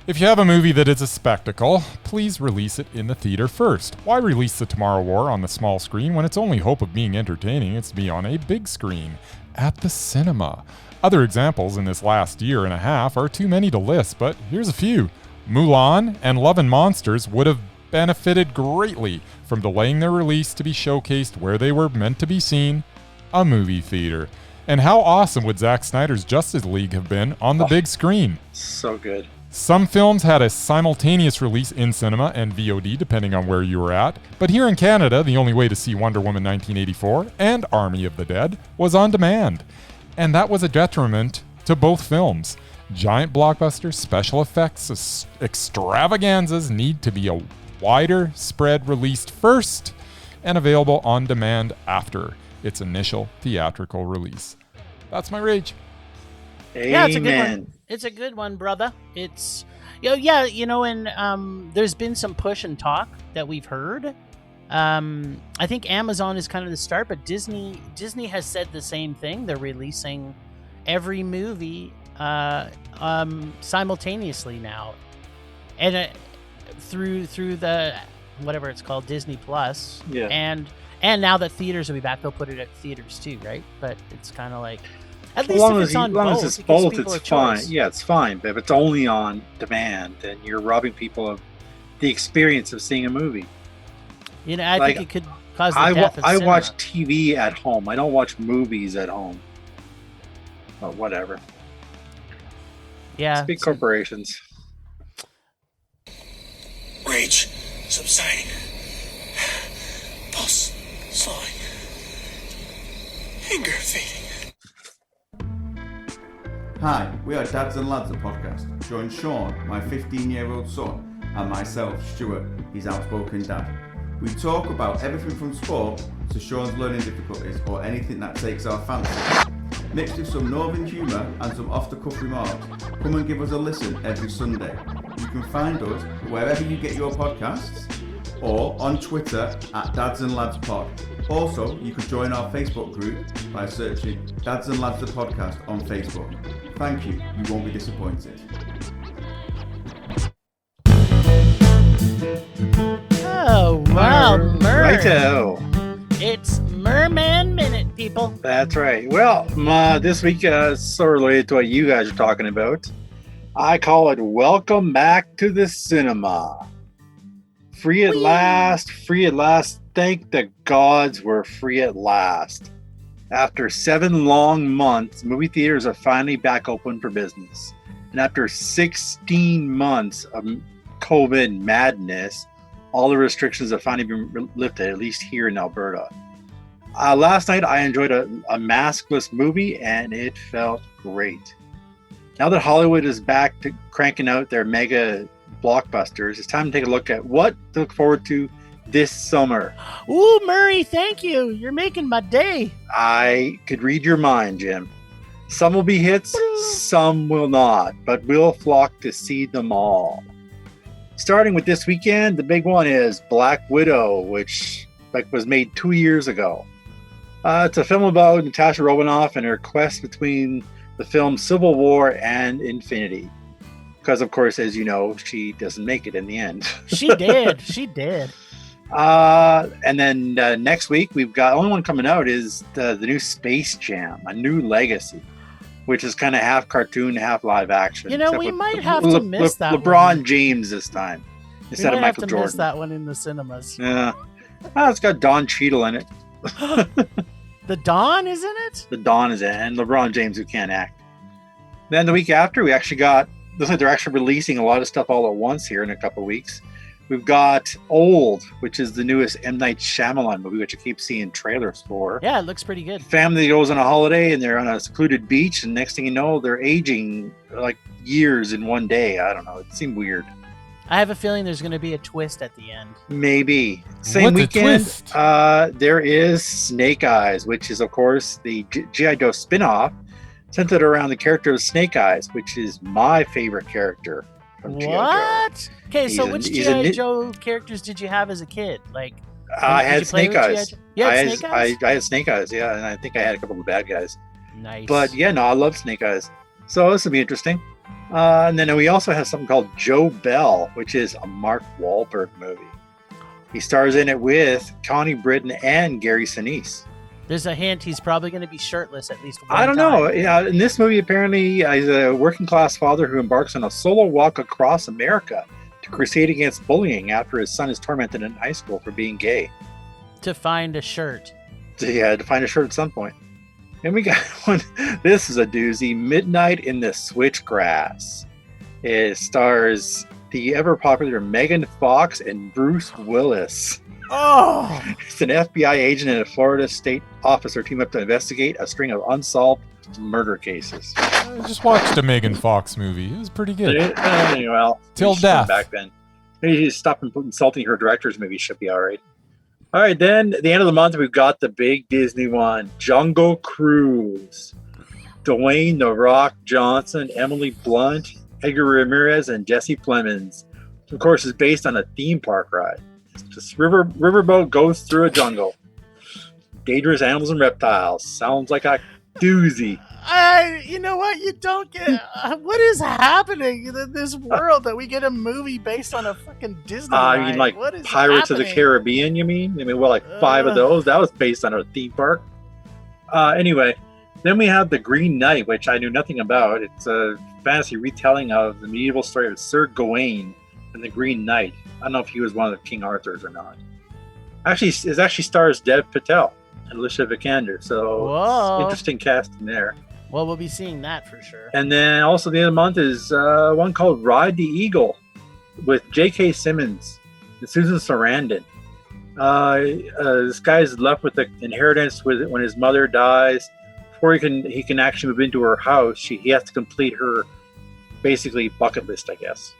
If you have a movie that is a spectacle, please release it in the theater first. Why release The Tomorrow War on the small screen when its only hope of being entertaining is to be on a big screen at the cinema? Other examples in this last year and a half are too many to list, but here's a few. Mulan and Love and Monsters would have benefited greatly from delaying their release to be showcased where they were meant to be seen, a movie theater. And how awesome would Zack Snyder's Justice League have been on the big screen? So good. Some films had a simultaneous release in cinema and VOD depending on where you were at, but here in Canada, the only way to see Wonder Woman 1984 and Army of the Dead was on demand. And that was a detriment to both films. Giant blockbuster special effects extravaganzas need to be a wider spread released first and available on demand after its initial theatrical release. That's my rage. Amen. Yeah, it's a good one. It's a good one, brother. It's and there's been some push and talk that we've heard. I think Amazon is kind of the start, but Disney has said the same thing. They're releasing every movie simultaneously now, and through the whatever it's called, Disney Plus. Yeah. And now that theaters will be back, they'll put it at theaters too, right? But it's kind of like, at least long if as it's on long both, as it's it gives both, people it's a fine. choice. Yeah, it's fine. But if it's only on demand, then you're robbing people of the experience of seeing a movie. You know, I think it could cause the death of I cinema. watch TV at home. I don't watch movies at home. But whatever. Yeah. It's big corporations. Rage subsiding. Pulse slowing. Anger fading. Hi, we are Dads and Lads, the podcast. Join Sean, my 15-year-old son, and myself, Stuart, his outspoken dad. We talk about everything from sport to Sean's learning difficulties or anything that takes our fancy. Mixed with some northern humour and some off-the-cuff remarks, come and give us a listen every Sunday. You can find us wherever you get your podcasts or on Twitter at Dads and Lads Pod. Also, you can join our Facebook group by searching Dads and Lads the Podcast on Facebook. Thank you, you won't be disappointed. Oh, wow, Righto. It's Murman Minute, people. That's right. Well, this week is so related to what you guys are talking about. I call it Welcome Back to the Cinema. Free at last, free at last. Thank the gods we're free at last. After 7 long months, movie theaters are finally back open for business. And after 16 months of COVID madness, all the restrictions have finally been lifted, at least here in Alberta. Last night, I enjoyed a maskless movie, and it felt great. Now that Hollywood is back to cranking out their mega blockbusters, it's time to take a look at what to look forward to this summer. Ooh, Murray, thank you. You're making my day. I could read your mind, Jim. Some will be hits, some will not, but we'll flock to see them all. Starting with this weekend, the big one is Black Widow, which was made 2 years ago. It's a film about Natasha Romanoff and her quest between the film Civil War and Infinity. Because, of course, as you know, she doesn't make it in the end. She did. She did. And then next week, we've got, only one coming out is the new Space Jam, A New Legacy, which is kind of half cartoon, half live action. You know, except we with might have to miss that LeBron one. James this time We instead might of have Michael to Jordan. miss that one in the cinemas. Yeah. Oh, it's got Don Cheadle in it. The Dawn is in it? The Don is in it, and LeBron James, who can't act. Then the week after, we actually got, looks like they're actually releasing a lot of stuff all at once here in a couple of weeks. We've got Old, which is the newest M. Night Shyamalan movie, which I keep seeing trailers for. Yeah, it looks pretty good. Family goes on a holiday, and they're on a secluded beach, and next thing you know, they're aging like years in one day. I don't know. It seemed weird. I have a feeling there's going to be a twist at the end. Maybe. Same What's a weekend, twist? there is Snake Eyes, which is, of course, the G.I. Joe spinoff centered around the character of Snake Eyes, which is my favorite character from G.I. Joe. What? Okay, so He's a- which he's a G.I. ni- Joe characters did you have as a kid? Like, I did had you play Snake with G.I. Eyes. Joe? You had Snake Eyes? I had Snake Eyes, yeah, and I think I had a couple of bad guys. Nice. But yeah, no, I love Snake Eyes. So this will be interesting. And then we also have something called Joe Bell, which is a Mark Wahlberg movie. He stars in it with Connie Britton and Gary Sinise. There's a hint he's probably going to be shirtless at least one I don't time. know. Yeah, in this movie, apparently, he's a working class father who embarks on a solo walk across America to crusade against bullying after his son is tormented in high school for being gay. To find a shirt. So he had to find a shirt at some point. And we got one. This is a doozy. Midnight in the Switchgrass. It stars the ever popular Megan Fox and Bruce Willis. Oh! It's an FBI agent and a Florida state officer team up to investigate a string of unsolved murder cases. I just watched a Megan Fox movie. It was pretty good. Well, Till she's from death. back then. Maybe you stop insulting her director's movie. Should be all right. All right, then at the end of the month, we've got the big Disney one, Jungle Cruise. Dwayne "The Rock" Johnson, Emily Blunt, Edgar Ramirez, and Jesse Plemons. Of course, is based on a theme park ride. This riverboat goes through a jungle. Dangerous animals and reptiles. Sounds like a doozy. You know what? You don't get. What is happening in this world that we get a movie based on a fucking Disney I ride? mean, like What is Pirates of the happening? Caribbean, you mean? I mean, well, like 5 of those. That was based on a theme park. Anyway, then we have The Green Knight, which I knew nothing about. It's a fantasy retelling of the medieval story of Sir Gawain and the Green Knight. I don't know if he was one of the King Arthurs or not. Actually, it actually stars Dev Patel and Alicia Vikander, so Whoa. it's interesting casting there. Well, we'll be seeing that for sure. And then also the end of the month is one called Ride the Eagle with J.K. Simmons and Susan Sarandon. This guy is left with the inheritance when his mother dies. Before he can actually move into her house, he has to complete her basically bucket list, I guess.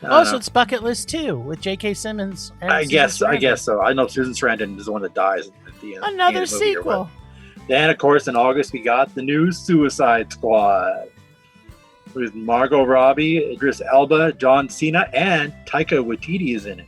Oh, so it's Bucket List 2 with J.K. Simmons. And I Susan guess Sarandon. so. I know Susan Sarandon is the one that dies at the end. Another of the movie or what. sequel. Then, of course, in August, we got the new Suicide Squad with Margot Robbie, Idris Elba, John Cena, and Taika Waititi is in it.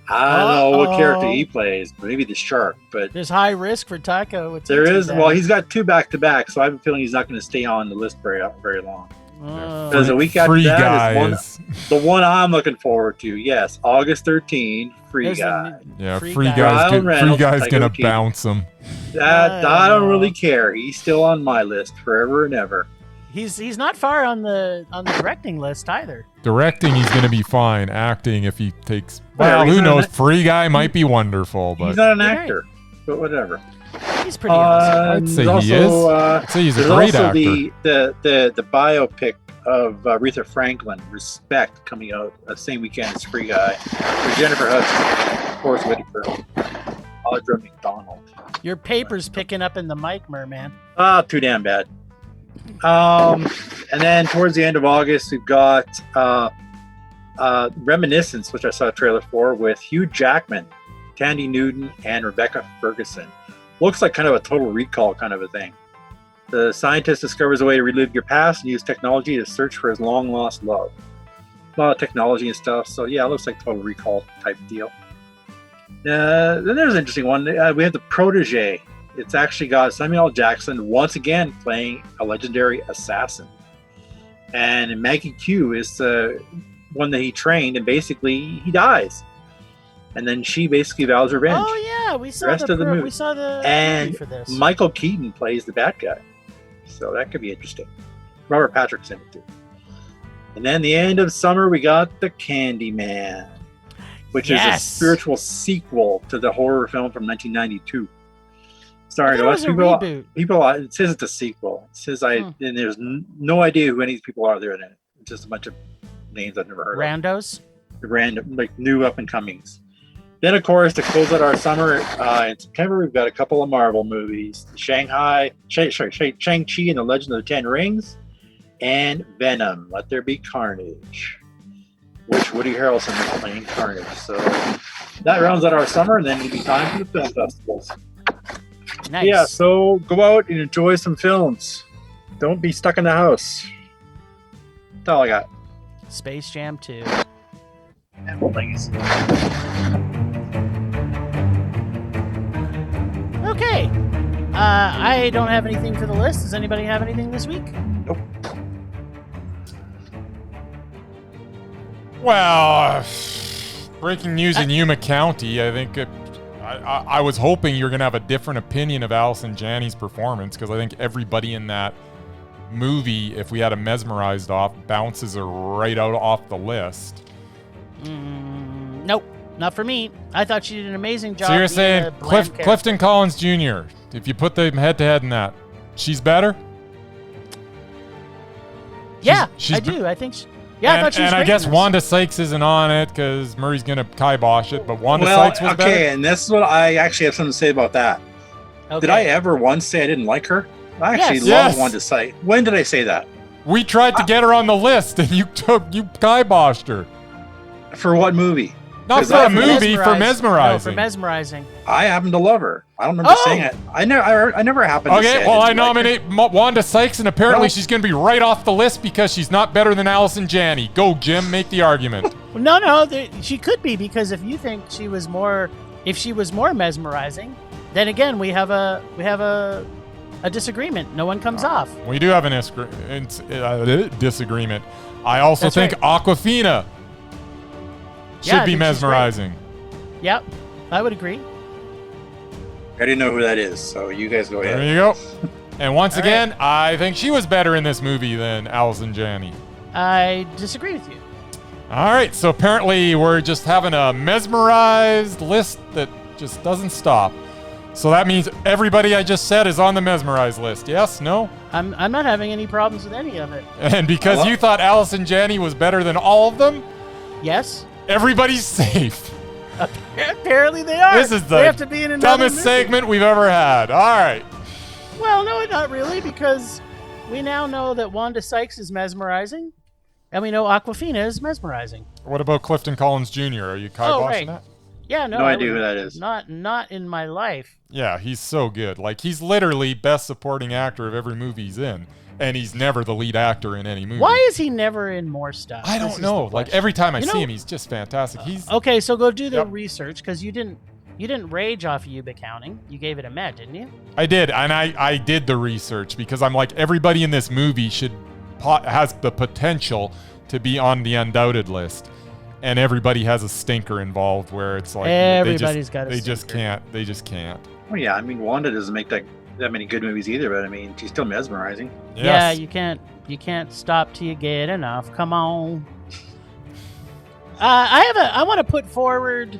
I don't know what character he plays, maybe the shark, but There's high risk for Taika. Waititi there is. then. Well, he's got 2 back-to-back, so I have a feeling he's not going to stay on the list very long. Oh. Because a week after Free that Guys. is the one I'm looking forward to. Yes, August 13, Free There's Guy. Yeah, Free Free Guy. Guy's, Ryan Reynolds, Free Guy's Taika gonna Waititi. bounce him. That I don't know. really care. He's still on my list forever and ever. He's not far on the directing list either. Directing, he's gonna be fine. Acting, if he takes, Well, well, he's who not knows? an- Free Guy might be wonderful, but He's not an You're right. actor, but whatever. He's pretty awesome. I'd say there's he also, I'd say he's a there's great also actor. the biopic of Aretha Franklin, Respect, coming out the same weekend as Free Guy. With Jennifer Hudson, Forrest Whitaker, Audra McDonald. Your paper's picking up in the mic, Merman. Too damn bad. And then towards the end of August, we've got Reminiscence, which I saw a trailer for, with Hugh Jackman, Tandy Newton, and Rebecca Ferguson. Looks like kind of a Total Recall kind of a thing. The scientist discovers a way to relive your past and use technology to search for his long-lost love. A lot of technology and stuff, so yeah, it looks like Total Recall type deal. Then there's an interesting one. We have The Protege. It's actually got Samuel L. Jackson once again playing a legendary assassin. And Maggie Q is the one that he trained, and basically he dies. And then she basically vows revenge. Oh yeah, we saw rest of the movie. We saw the And movie for this. Michael Keaton plays the bad guy. So that could be interesting. Robert Patrick's in it too. And then the end of summer, we got The Candyman, which is a spiritual sequel to the horror film from 1992. Starring it was a reboot. People. It says it's a sequel. It says and there's no idea who any of these people are there in it. It's just a bunch of names I've never heard Randos? of. Random, like new up and comings. Then, of course, to close out our summer in September, we've got a couple of Marvel movies: Shang-Chi and the Legend of the Ten Rings, and Venom: Let There Be Carnage, which Woody Harrelson is playing Carnage. So that rounds out our summer, and then it'll be time for the film festivals. Nice. Yeah, so go out and enjoy some films. Don't be stuck in the house. That's all I got. Space Jam 2. And things. Okay. I don't have anything for the list. Does anybody have anything this week? Nope. Well, breaking news in Yuma County. I think I was hoping you were going to have a different opinion of Allison Janney's performance, because I think everybody in that movie, if we had a Mesmerized off, bounces her right out off the list. Nope, not for me. I thought she did an amazing job. So you're saying Clifton Collins Jr., if you put them head-to-head in that, she's better? Yeah, I do. I think I thought she was and great I guess in this. Wanda Sykes isn't on it because Murray's going to kibosh it, but Wanda Sykes was better? Okay, and this is what I actually have something to say about that. Okay. Did I ever once say I didn't like her? I actually love Yes. Wanda Sykes. When did I say that? We tried to get her on the list, and you kiboshed her. For what movie? Not for a movie, for mesmerizing. No, for mesmerizing. I happen to love her. I don't remember saying it. I never happened to say Okay, well, I didn't like her. nominate Wanda Sykes, and apparently she's going to be right off the list because she's not better than Allison Janney. Go, Jim, make the argument. No, she could be, because if you think she was more mesmerizing, then again we have a disagreement. No one comes off. We do have a disagreement. I also think Awkwafina should be mesmerizing. Yep, I would agree. I didn't know who that is, so you guys go ahead. There you go. And once again, I think she was better in this movie than Allison Janney. I disagree with you. All right, so apparently we're just having a mesmerized list that just doesn't stop. So that means everybody I just said is on the mesmerized list. Yes? No? I'm not having any problems with any of it. And because you thought Allison Janney was better than all of them, Yes. everybody's safe. Apparently they are. This is they have to the be in another dumbest movie. segment we've ever had. All right. Well, no, not really, because we now know that Wanda Sykes is mesmerizing, and we know Awkwafina is mesmerizing. What about Clifton Collins Jr.? Are you kiboshing that? Yeah, no. No idea who that is. Not in my life. Yeah, he's so good. Like, he's literally best supporting actor of every movie he's in, and he's never the lead actor in any movie. Why is he never in more stuff? I don't know. Like, every time I see him, he's just fantastic. He's okay. So go do the research, because you didn't rage off of Yuba counting. You gave it a med, didn't you? I did, and I did the research because I'm like, everybody in this movie has the potential to be on the undoubted list, and everybody has a stinker involved where it's like everybody's got a they stinker. just can't. Well, yeah, I mean, Wanda doesn't make that many good movies either, but I mean, she's still mesmerizing. Yes. Yeah, you can't stop till you get enough. Come on. I want to put forward,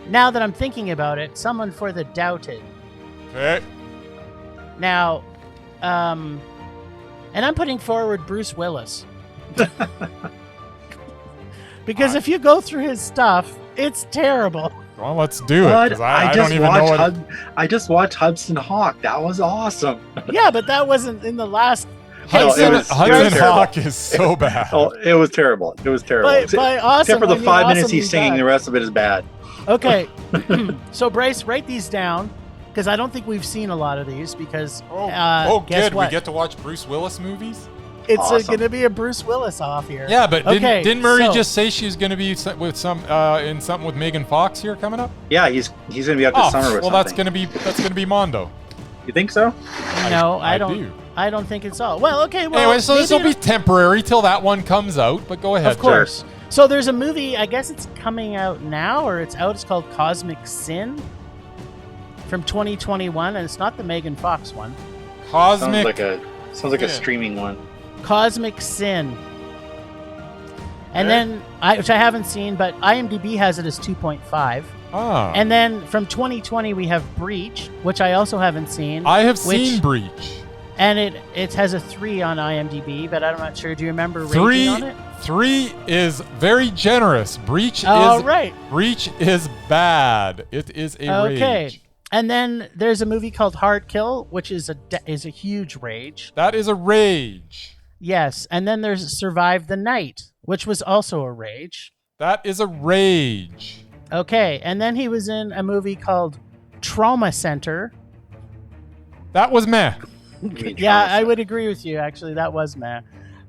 now that I'm thinking about it, someone for the doubted. Okay. Now, and I'm putting forward Bruce Willis. Because if you go through his stuff, it's terrible. Well, let's do it, because I don't even know what... I just watched Hudson Hawk. That was awesome. Yeah, but that wasn't in the last... Hudson Hawk is so bad. It was terrible. It was terrible. By awesome, except for the 5 minutes he's singing, bad. the rest of it is bad. Okay. So, Bryce, write these down, because I don't think we've seen a lot of these, because guess good. what? We get to watch Bruce Willis movies? It's Awesome. going to be a Bruce Willis off here. Yeah, but didn't Murray so- just say she was going to be with in something with Megan Fox here coming up? Yeah, he's going to be up this summer with well, something. that's gonna be Mondo. You think so? No, I I don't. do. I don't think it's all. Well, okay. Well, Anyway, so this will maybe be temporary till that one comes out. But go ahead. Of course. So there's a movie. I guess it's coming out now, or it's out. It's called Cosmic Sin from 2021, and it's not the Megan Fox one. Cosmic. Sounds like a streaming one. Cosmic Sin. And then, which I haven't seen, but IMDb has it as 2.5. Ah. And then from 2020, we have Breach, which I also haven't seen. I have seen Breach. And it has a 3 on IMDb, but I'm not sure. Do you remember rating on it? 3 is very generous. Breach is bad. It is a rage. And then there's a movie called Hard Kill, which is a huge rage. That is a rage. Yes. And then there's Survive the Night, which was also a rage. That is a rage. Okay. And then he was in a movie called Trauma Center. That was meh. Yeah, I would agree with you, actually. That was meh.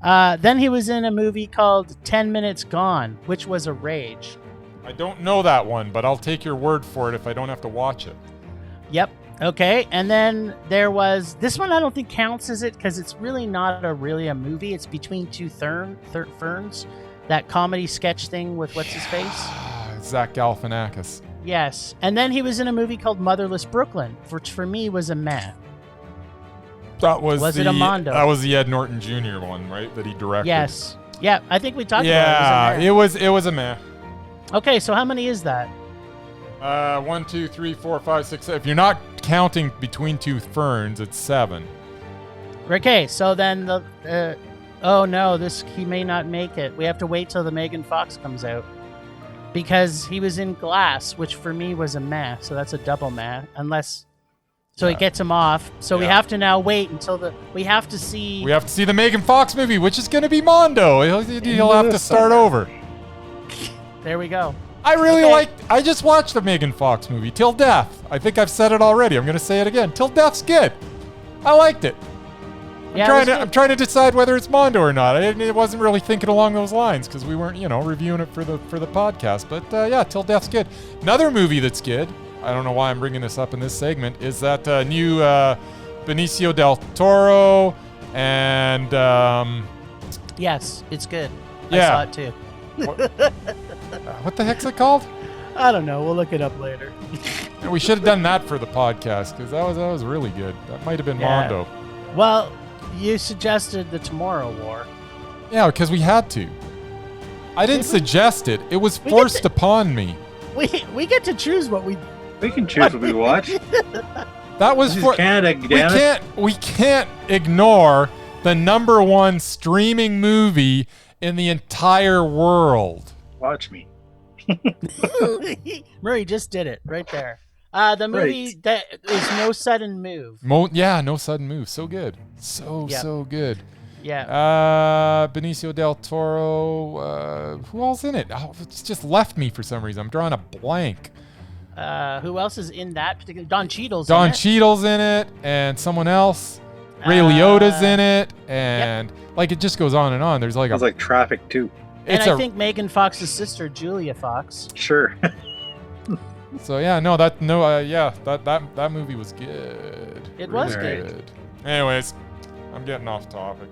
Then he was in a movie called 10 Minutes Gone, which was a rage. I don't know that one, but I'll take your word for it if I don't have to watch it. Yep. Okay. And then there was this one. I don't think counts as it because it's really not really a movie. It's Between Two Ferns, that comedy sketch thing with what's his face? Zach Galifianakis. Yes. And then he was in a movie called Motherless Brooklyn, which for me was a meh. Was it a Mondo? That was the Ed Norton Jr. one, right? That he directed. Yes. Yeah, I think we talked about it. Yeah, it was a meh. Okay, so how many is that? 1, 2, 3, 4, 5, 6, 7. If you're not counting Between Two Ferns, it's 7. Okay, so then oh no, he may not make it. We have to wait till the Megan Fox comes out. Because he was in Glass, which for me was a meh, so that's a double meh. So it gets him off. So we have to now wait until we have to see the Megan Fox movie, which is going to be Mondo. He'll have to start over. There we go. I just watched the Megan Fox movie, Till Death. I think I've said it already. I'm going to say it again. Till Death's good. I liked it. I'm trying to decide whether it's Mondo or not. I wasn't really thinking along those lines because we weren't, reviewing it for the podcast. But Till Death's good. Another movie that's good, I don't know why I'm bringing this up in this segment, is that new Benicio del Toro and... yes, it's good. Yeah. I saw it too. What the heck's it called? I don't know. We'll look it up later. We should have done that for the podcast because that was really good. That might have been Mondo. Well, you suggested the Tomorrow War. Yeah, because we had to. I didn't suggest it. It was forced upon me. We get to choose what we... We can choose what we watch. That was for Canada. We can't ignore the #1 streaming movie in the entire world. Watch me. Murray just did it right there. The movie that is No Sudden Move. No Sudden Move. So good. So good. Yeah. Benicio del Toro. Who else in it? Oh, it's just left me for some reason. I'm drawing a blank. Who else is in that particular? Don Cheadle's in it, and someone else. Ray Liotta's in it, and it just goes on and on. There's Sounds like Traffic too. And I think Megan Fox's sister, Julia Fox. Sure. So that movie was good. It was good. Anyways, I'm getting off topic.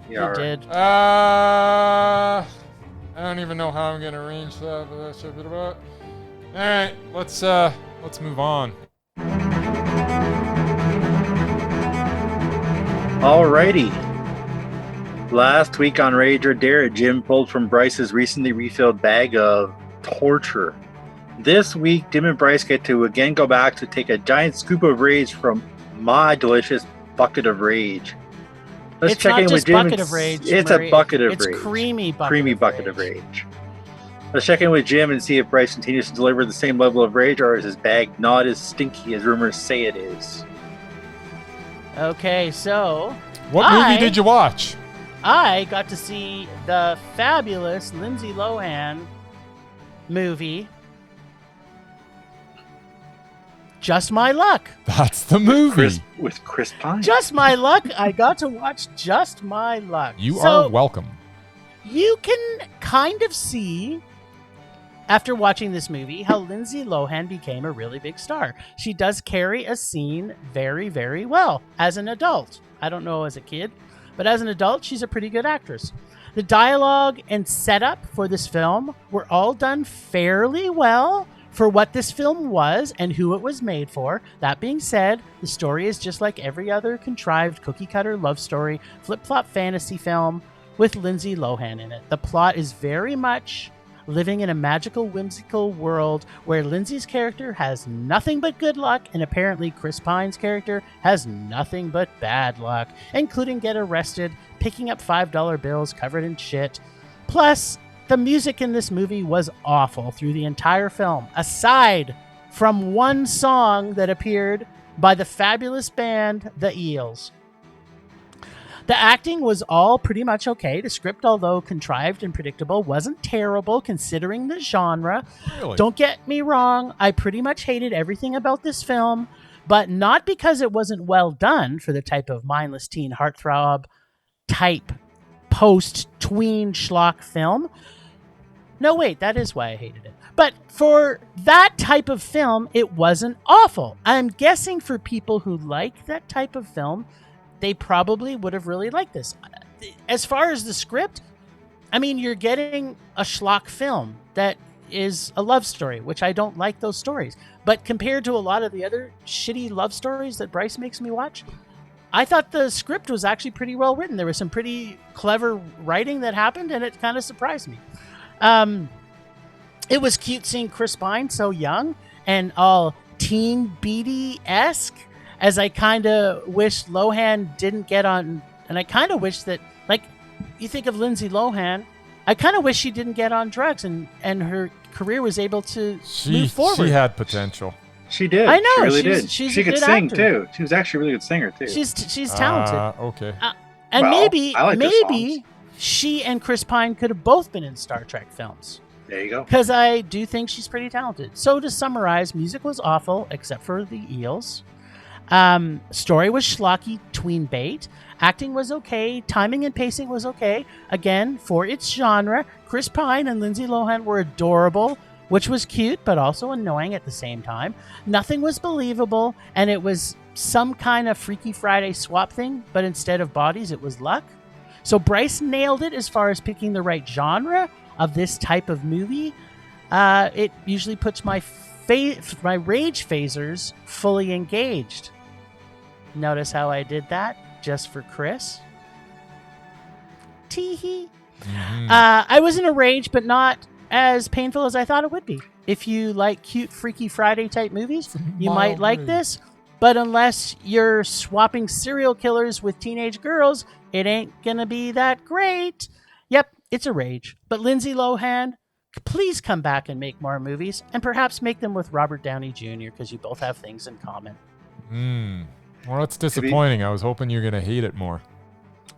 Yeah, you did. I don't even know how I'm gonna arrange that. All right, let's move on. Alrighty. Last week on Rage or Dare, Jim pulled from Bryce's recently refilled bag of torture. This week, Jim and Bryce get to again go back to take a giant scoop of rage from my delicious bucket of rage. Let's check in with Jim. Bucket of rage, it's Murray. a bucket of it's rage. Creamy bucket of rage. Let's check in with Jim and see if Bryce continues to deliver the same level of rage, or is his bag not as stinky as rumors say it is? Okay, so... What movie did you watch? I got to see the fabulous Lindsay Lohan movie, Just My Luck. That's the movie. With Chris Pine. Just My Luck. I got to watch Just My Luck. You are welcome. You can kind of see, after watching this movie, how Lindsay Lohan became a really big star. She does carry a scene very, very well as an adult. I don't know as a kid, but as an adult, she's a pretty good actress. The dialogue and setup for this film were all done fairly well for what this film was and who it was made for. That being said, the story is just like every other contrived cookie-cutter love story, flip-flop fantasy film with Lindsay Lohan in it. The plot is very much living in a magical, whimsical world where Lindsay's character has nothing but good luck, and apparently Chris Pine's character has nothing but bad luck, including get arrested, picking up $5 bills covered in shit. Plus, the music in this movie was awful through the entire film, aside from one song that appeared by the fabulous band The Eels. The acting was all pretty much okay. The script, although contrived and predictable, wasn't terrible considering the genre. Really? Don't get me wrong, I pretty much hated everything about this film, but not because it wasn't well done for the type of mindless teen heartthrob type post-tween schlock film. No, wait, that is why I hated it. But for that type of film, it wasn't awful. I'm guessing for people who like that type of film, they probably would have really liked this. As far as the script, I mean, you're getting a schlock film that is a love story, which I don't like those stories. But compared to a lot of the other shitty love stories that Bryce makes me watch, I thought the script was actually pretty well written. There was some pretty clever writing that happened, and it kind of surprised me. It was cute seeing Chris Pine so young and all teen beady-esque, as I kind of wish Lohan didn't get on, and I kind of wish that, like, you think of Lindsay Lohan, I kind of wish she didn't get on drugs and her career was able to move forward. She had potential. She did. I know. She really did. She's she a could good sing, actor. too. She was actually a really good singer, too. She's talented. Okay. And Well, maybe I like their songs. she and Chris Pine could have both been in Star Trek films. There you go. Because I do think she's pretty talented. So to summarize, music was awful, except for the Eels. Story was schlocky tween bait. Acting was okay. Timing and pacing was okay. Again, for its genre, Chris Pine and Lindsay Lohan were adorable, which was cute, but also annoying at the same time. Nothing was believable, and it was some kind of Freaky Friday swap thing, but instead of bodies, it was luck. So Bryce nailed it as far as picking the right genre of this type of movie. It usually puts my rage phasers fully engaged. Notice how I did that just for Chris? Tee-hee. Mhm. I was in a rage, but not as painful as I thought it would be. If you like cute Freaky Friday type movies, you might Mild like rage. this. But unless you're swapping serial killers with teenage girls, it ain't gonna be that great. Yep, it's a rage. But Lindsay Lohan, please come back and make more movies, and perhaps make them with Robert Downey Jr., because you both have things in common. Well, that's disappointing. I was hoping you're going to hate it more.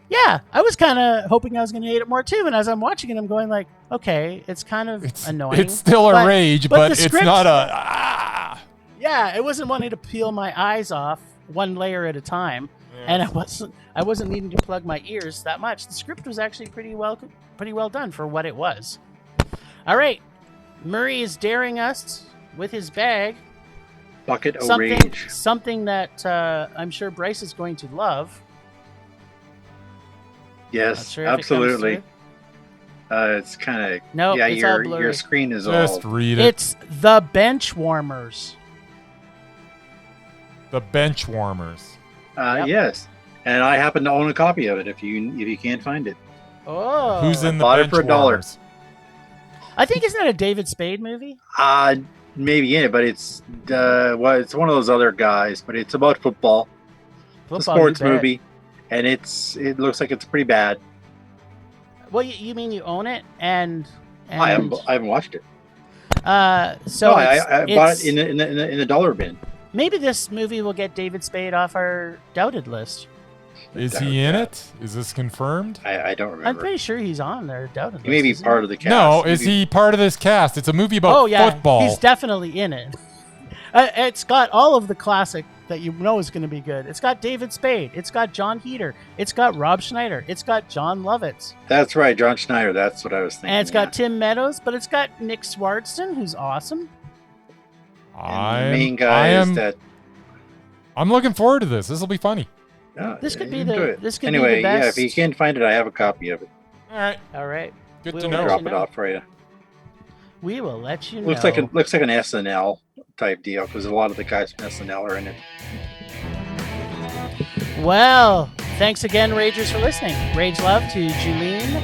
Yeah, I was kind of hoping I was going to hate it more too, and as I'm watching it, I'm going like, okay, it's kind of annoying. It's still a rage, but the it's script- not a... Yeah, it wasn't wanting to peel my eyes off one layer at a time, and I wasn't needing to plug my ears that much. The script was actually pretty well done for what it was. All right, Murray is daring us with his bag. Bucket of rage. Something that I'm sure Bryce is going to love. Yes, Sure if it absolutely. comes It's kind of... Nope, yeah, it's all your blurry. screen is Just all... read it. It's The Bench Warmers. The Bench Warmers. Yep. Yes, and I happen to own a copy of it if you can't find it. Oh. Who's in the bought it Bench for $1. Warmers? I think isn't that a David Spade movie? Maybe in it, but it's it's one of those other guys, but it's about football. It's a sports you bet. movie, and it looks like it's pretty bad. Well, you mean you own it, and I haven't watched it. So No, I bought it's- it in the dollar bin. maybe this movie will get David Spade off our doubted list. Is he in it? Is this confirmed? I don't remember. I'm pretty sure he's on their doubted list. He may be isn't part of the cast. No, is Maybe- he part of this cast? It's a movie about Oh yeah, football. he's definitely in it. It's got all of the classic that you know is going to be good. It's got David Spade. It's got John Heater. It's got Rob Schneider. It's got John Lovitz. That's right, John Schneider. That's what I was thinking. And it's got Tim Meadows, but it's got Nick Swartzen, who's awesome. And the main guy is that. I'm looking forward to this. This will be funny. This could be enjoy the it. this could Anyway, be the best. yeah, if you can't find it, I have a copy of it. All right. All right. Good We'll to let know. you Drop it off for you. We will let you know. Looks like an SNL type deal because a lot of the guys from SNL are in it. Well, thanks again, Ragers, for listening. Rage love to Julene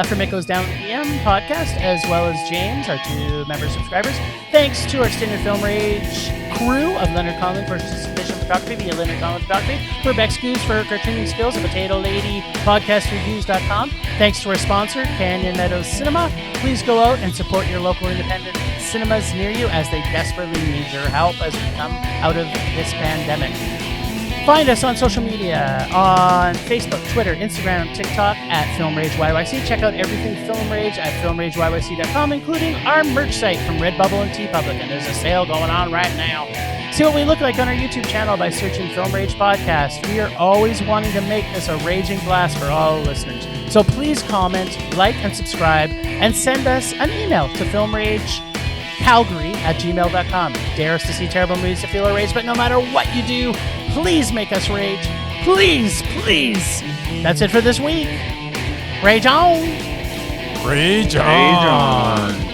from It Goes Down PM podcast, as well as James, our 2 member subscribers. Thanks to our extended Film Rage crew of Leonard Conlon for submission photography via Leonard Conlon Photography, Rebecca Scoos for her cartooning skills at Potato Lady PodcastReviews.com. Thanks to our sponsor, Canyon Meadows Cinema. Please go out and support your local independent cinemas near you as they desperately need your help as we come out of this pandemic. Find us on social media on Facebook, Twitter, Instagram, TikTok at Film Rage YYC. Check out everything Film Rage at filmrageyyc.com, including our merch site from Redbubble and TeePublic. And there's a sale going on right now. See what we look like on our YouTube channel by searching Film Rage Podcast. We are always wanting to make this a raging blast for all listeners. So please comment, like, and subscribe, and send us an email to filmragecalgary@gmail.com. Dare us to see terrible movies to feel our rage, but no matter what you do, please make us rage. Please, please. That's it for this week. Rage on. Rage on.